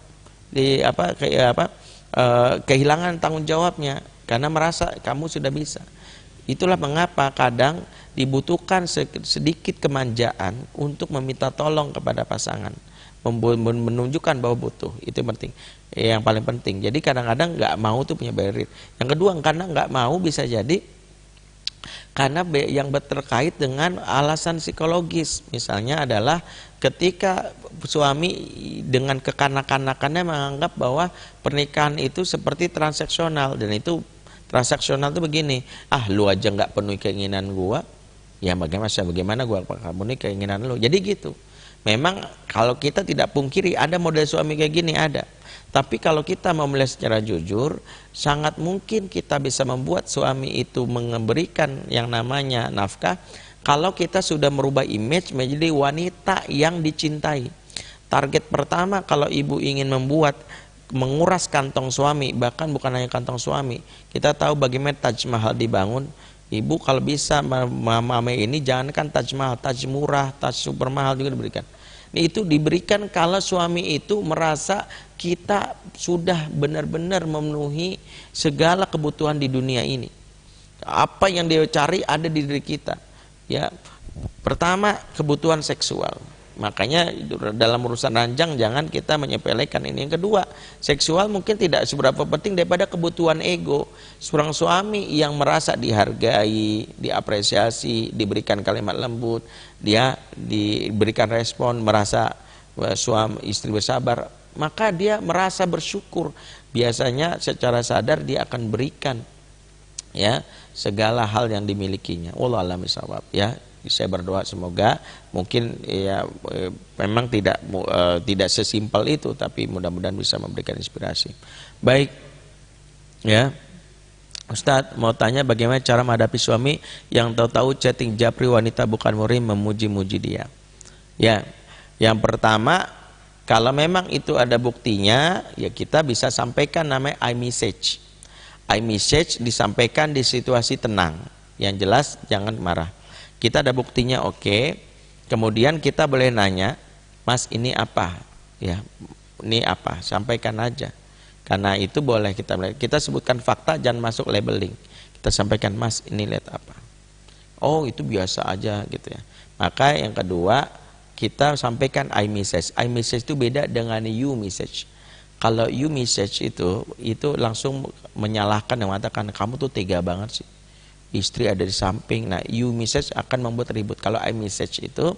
Speaker 1: kehilangan tanggung jawabnya karena merasa kamu sudah bisa. Itulah mengapa kadang dibutuhkan sedikit kemanjaan untuk meminta tolong kepada pasangan, menunjukkan bahwa butuh. Itu penting, yang paling penting. Jadi kadang-kadang nggak mau tuh punya barrier. Yang kedua, karena nggak mau bisa jadi karena yang terkait dengan alasan psikologis. Misalnya adalah ketika suami dengan kekanak-kanakannya menganggap bahwa pernikahan itu seperti transaksional. Dan itu transaksional itu begini, lu aja nggak penuhi keinginan gua, ya bagaimana gua penuhi keinginan lu. Jadi gitu. Memang kalau kita tidak pungkiri ada model suami kayak gini, ada. Tapi kalau kita mau melihat secara jujur, sangat mungkin kita bisa membuat suami itu memberikan yang namanya nafkah kalau kita sudah merubah image menjadi wanita yang dicintai. Target pertama kalau ibu ingin menguras kantong suami, bahkan bukan hanya kantong suami. Kita tahu bagaimana Taj Mahal dibangun. Ibu kalau bisa mama ini jangankan Taj Mahal, Taj murah, Taj super mahal juga diberikan. Itu diberikan kalau suami itu merasa kita sudah benar-benar memenuhi segala kebutuhan di dunia ini. Apa yang dia cari ada di diri kita. Ya, pertama kebutuhan seksual. Makanya dalam urusan ranjang jangan kita menyepelekan ini. Yang kedua, seksual mungkin tidak seberapa penting daripada kebutuhan ego. Seorang suami yang merasa dihargai, diapresiasi, diberikan kalimat lembut, dia diberikan respon, merasa suami istri bersabar, maka dia merasa bersyukur. Biasanya secara sadar dia akan berikan ya segala hal yang dimilikinya. Wallahu a'lam bishawab. Ya, saya berdoa semoga mungkin ya memang tidak sesimpel itu, tapi mudah-mudahan bisa memberikan inspirasi. Baik, ya Ustadz mau tanya bagaimana cara menghadapi suami yang tahu-tahu chatting japri wanita bukan murim memuji-muji dia. Ya, yang pertama kalau memang itu ada buktinya, ya kita bisa sampaikan namanya iMessage. iMessage disampaikan di situasi tenang, yang jelas jangan marah. Kita ada buktinya, oke. Kemudian kita boleh nanya, Mas ini apa? Ya, ini apa? Sampaikan aja. Karena itu boleh kita sebutkan fakta, jangan masuk labeling. Kita sampaikan, Mas ini lihat apa? Oh itu biasa aja gitu ya. Maka yang kedua kita sampaikan iMessage. iMessage itu beda dengan YouMessage. Kalau YouMessage itu langsung menyalahkan dan mengatakan kamu tuh tega banget sih. Istri ada di samping. Nah, YouMessage akan membuat ribut. Kalau iMessage itu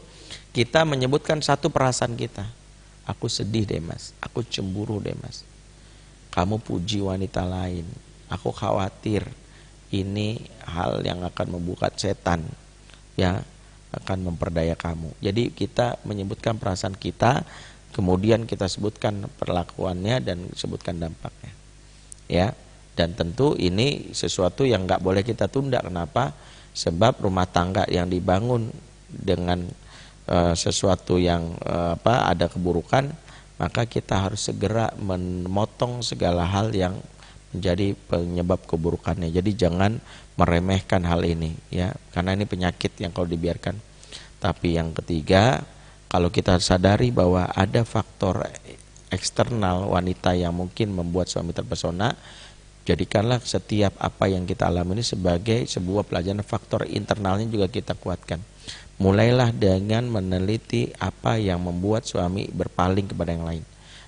Speaker 1: kita menyebutkan satu perasaan kita. Aku sedih deh Mas, aku cemburu deh Mas. Kamu puji wanita lain. Aku khawatir ini hal yang akan membuka setan, ya, akan memperdaya kamu. Jadi kita menyebutkan perasaan kita, kemudian kita sebutkan perlakuannya dan sebutkan dampaknya, ya. Dan tentu ini sesuatu yang nggak boleh kita tunda. Kenapa? Sebab rumah tangga yang dibangun dengan sesuatu yang ada keburukan, maka kita harus segera memotong segala hal yang menjadi penyebab keburukannya. Jadi jangan meremehkan hal ini, ya, karena ini penyakit yang kalau dibiarkan. Tapi yang ketiga, kalau kita sadari bahwa ada faktor eksternal wanita yang mungkin membuat suami terpesona, Jadikanlah setiap apa yang kita alami ini sebagai sebuah pelajaran, faktor internalnya juga kita kuatkan. Mulailah dengan meneliti apa yang membuat suami berpaling kepada yang lain.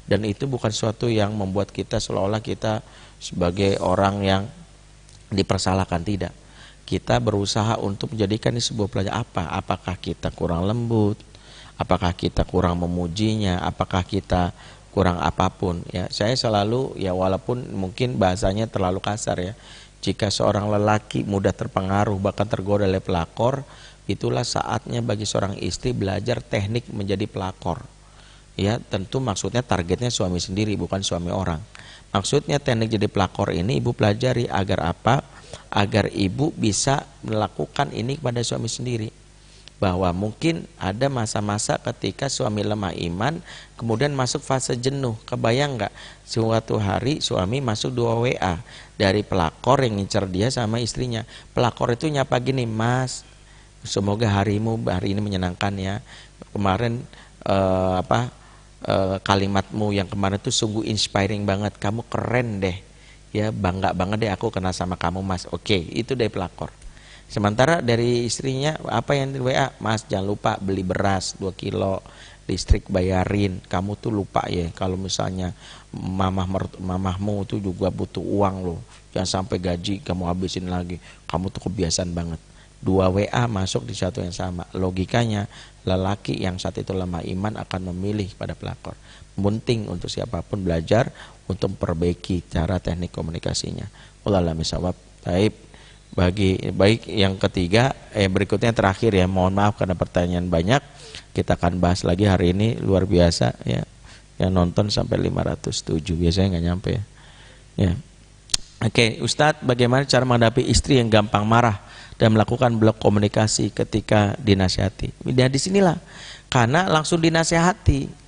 Speaker 1: Dan itu bukan suatu yang membuat kita seolah-olah kita sebagai orang yang dipersalahkan, tidak. Kita berusaha untuk menjadikan ini sebuah pelajaran. Apakah kita kurang lembut? Apakah kita kurang memujinya? Apakah kita kurang apapun ya. Saya selalu ya, walaupun mungkin bahasanya terlalu kasar ya, jika seorang lelaki mudah terpengaruh bahkan tergoda oleh pelakor, itulah saatnya bagi seorang istri belajar teknik menjadi pelakor ya. Tentu maksudnya targetnya suami sendiri, bukan suami orang. Maksudnya teknik jadi pelakor ini ibu pelajari agar apa? Agar ibu bisa melakukan ini kepada suami sendiri. Bahwa mungkin ada masa-masa ketika suami lemah iman, kemudian masuk fase jenuh. Kebayang nggak? Suatu hari suami masuk 2 WA dari pelakor yang ngincer dia sama istrinya. Pelakor itu nyapa gini, "Mas, semoga harimu hari ini menyenangkan ya. Kemarin kalimatmu yang kemarin itu sungguh inspiring banget. Kamu keren deh. Ya, bangga banget deh aku kenal sama kamu, Mas." Oke, itu dari pelakor. Sementara dari istrinya apa yang di WA, "Mas, jangan lupa beli beras 2 kilo, listrik bayarin. Kamu tuh lupa ya kalau misalnya mamahmu tuh juga butuh uang loh. Jangan sampai gaji kamu habisin lagi. Kamu tuh kebiasaan banget." 2 WA masuk di satu yang sama. Logikanya lelaki yang saat itu lemah iman akan memilih pada pelakor. Penting untuk siapapun belajar untuk memperbaiki cara teknik komunikasinya. Wallahu a'lam bishawab. Baik yang ketiga, berikutnya terakhir ya, mohon maaf karena pertanyaan banyak. Kita akan bahas lagi hari ini, luar biasa ya. Yang nonton sampai 507, biasanya nggak nyampe ya. Ya. Oke, Ustadz, bagaimana cara menghadapi istri yang gampang marah dan melakukan blok komunikasi ketika dinasihati? Nah, disinilah, karena langsung dinasihati.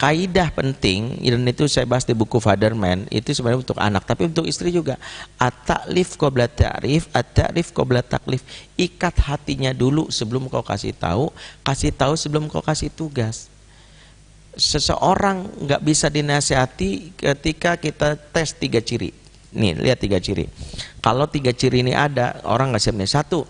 Speaker 1: Kaidah penting, dan itu saya bahas di buku Fatherman, itu sebenarnya untuk anak, tapi untuk istri juga. At-ta'lif qabla ta'rif, at-ta'rif qabla taklif. Ikat hatinya dulu sebelum kau kasih tahu sebelum kau kasih tugas. Seseorang nggak bisa dinasihati ketika kita tes 3 ciri. Nih, lihat 3 ciri. Kalau 3 ciri ini ada, orang nggak siap nih. 1,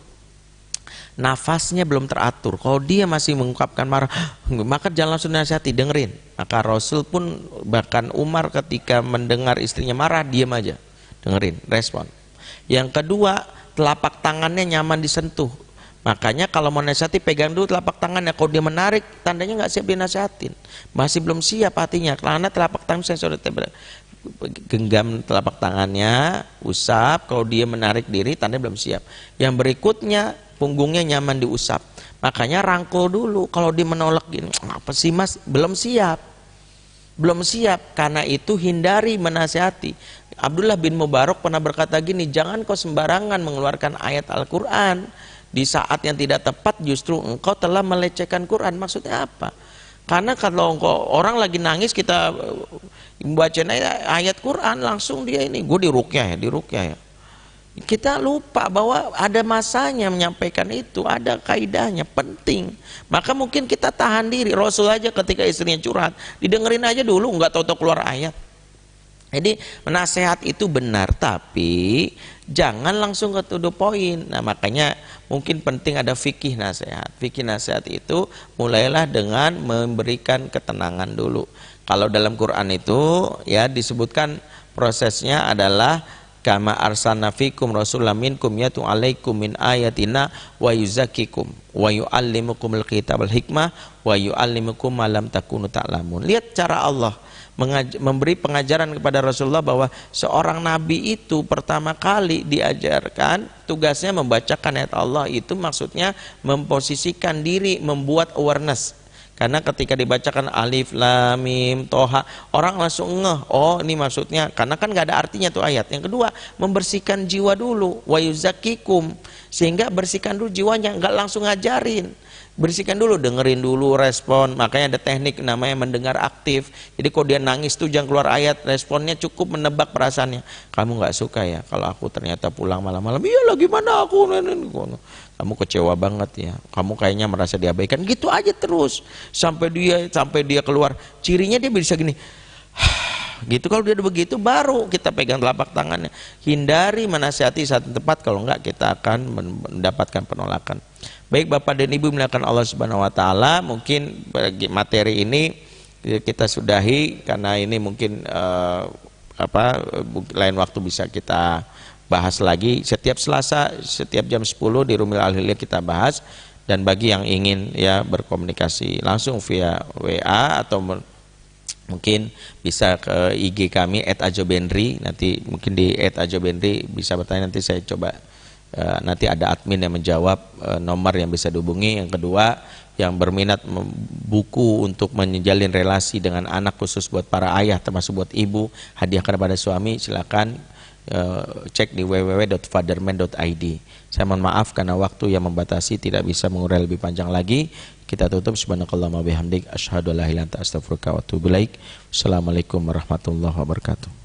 Speaker 1: nafasnya belum teratur. Kalau dia masih mengungkapkan marah, maka jangan langsung nasihati, dengerin. Maka Rasul pun, bahkan Umar ketika mendengar istrinya marah, diam aja, dengerin, respon. Yang kedua, telapak tangannya nyaman disentuh. Makanya kalau mau nasihati, pegang dulu telapak tangannya. Kalau dia menarik, tandanya nggak siap dinasihatin, masih belum siap hatinya. Karena telapak tangan saya sudah genggam telapak tangannya, usap. Kalau dia menarik diri, tandanya belum siap. Yang berikutnya, punggungnya nyaman diusap. Makanya rangkul dulu. Kalau dia menolak gini, "Apa sih Mas?" Belum siap. Belum siap. Karena itu hindari menasihati. Abdullah bin Mubarak pernah berkata gini, "Jangan kau sembarangan mengeluarkan ayat Al-Quran. Di saat yang tidak tepat justru engkau telah melecehkan Quran." Maksudnya apa? Karena kalau orang lagi nangis, kita bacain ayat Quran, langsung dia ini, "Gue diruqyah ya." Kita lupa bahwa ada masanya menyampaikan itu, ada kaidahnya, penting. Maka mungkin kita tahan diri. Rasul aja ketika istrinya curhat, didengerin aja dulu, nggak tahu-tahu keluar ayat. Jadi nasihat itu benar, tapi jangan langsung ke to the point. Nah, makanya mungkin penting ada fikih nasihat. Fikih nasihat itu mulailah dengan memberikan ketenangan dulu. Kalau dalam Quran itu ya disebutkan prosesnya adalah kama arsalna fikum rasulam minkum yatu alaikum min ayatina wa yuzakkikum wa yuallimukumul kitabal hikmah wa yuallimukum ma lam takunu ta'lamun. Lihat cara Allah memberi pengajaran kepada Rasulullah bahwa seorang nabi itu pertama kali diajarkan tugasnya membacakan ayat Allah. Itu maksudnya memposisikan diri, membuat awareness. Karena ketika dibacakan alif lam mim toha, orang langsung ngeh, oh ini maksudnya, karena kan nggak ada artinya tuh ayat. Yang kedua, membersihkan jiwa dulu, wa yuzakkikum, sehingga bersihkan dulu jiwanya, nggak langsung ngajarin. Bersihkan dulu, dengerin dulu, respon. Makanya ada teknik namanya mendengar aktif. Jadi kalau dia nangis tuh jangan keluar ayat, responnya cukup menebak perasaannya. "Kamu nggak suka ya kalau aku ternyata pulang malam-malam?" "Iya lah, gimana aku?" "Kamu kecewa banget ya, kamu kayaknya merasa diabaikan." Gitu aja terus sampai dia keluar. Cirinya dia bisa gini, gitu. Kalau dia begitu baru kita pegang telapak tangannya. Hindari menasihati saat tepat, kalau enggak kita akan mendapatkan penolakan. Baik Bapak dan Ibu melakukan Allah Subhanahu wa taala, mungkin bagi materi ini kita sudahi karena ini mungkin lain waktu bisa kita bahas lagi. Setiap Selasa setiap jam 10 di Rumil Al-Hilya kita bahas. Dan bagi yang ingin ya berkomunikasi langsung via WA atau mungkin bisa ke IG kami @ajobenri, nanti mungkin di @ajobenri bisa bertanya, nanti saya coba nanti ada admin yang menjawab nomor yang bisa dihubungi. Yang kedua, yang berminat buku untuk menjalin relasi dengan anak khusus buat para ayah termasuk buat ibu, hadiahkan kepada suami, silakan cek di www.fatherman.id. Saya mohon maaf karena waktu yang membatasi tidak bisa mengurai lebih panjang lagi. Kita tutup. Subhanakallahumma bihamdik asyhadu an la ilaha illa anta astaghfiruka wa atubu ilaik. Assalamualaikum warahmatullahi wabarakatuh.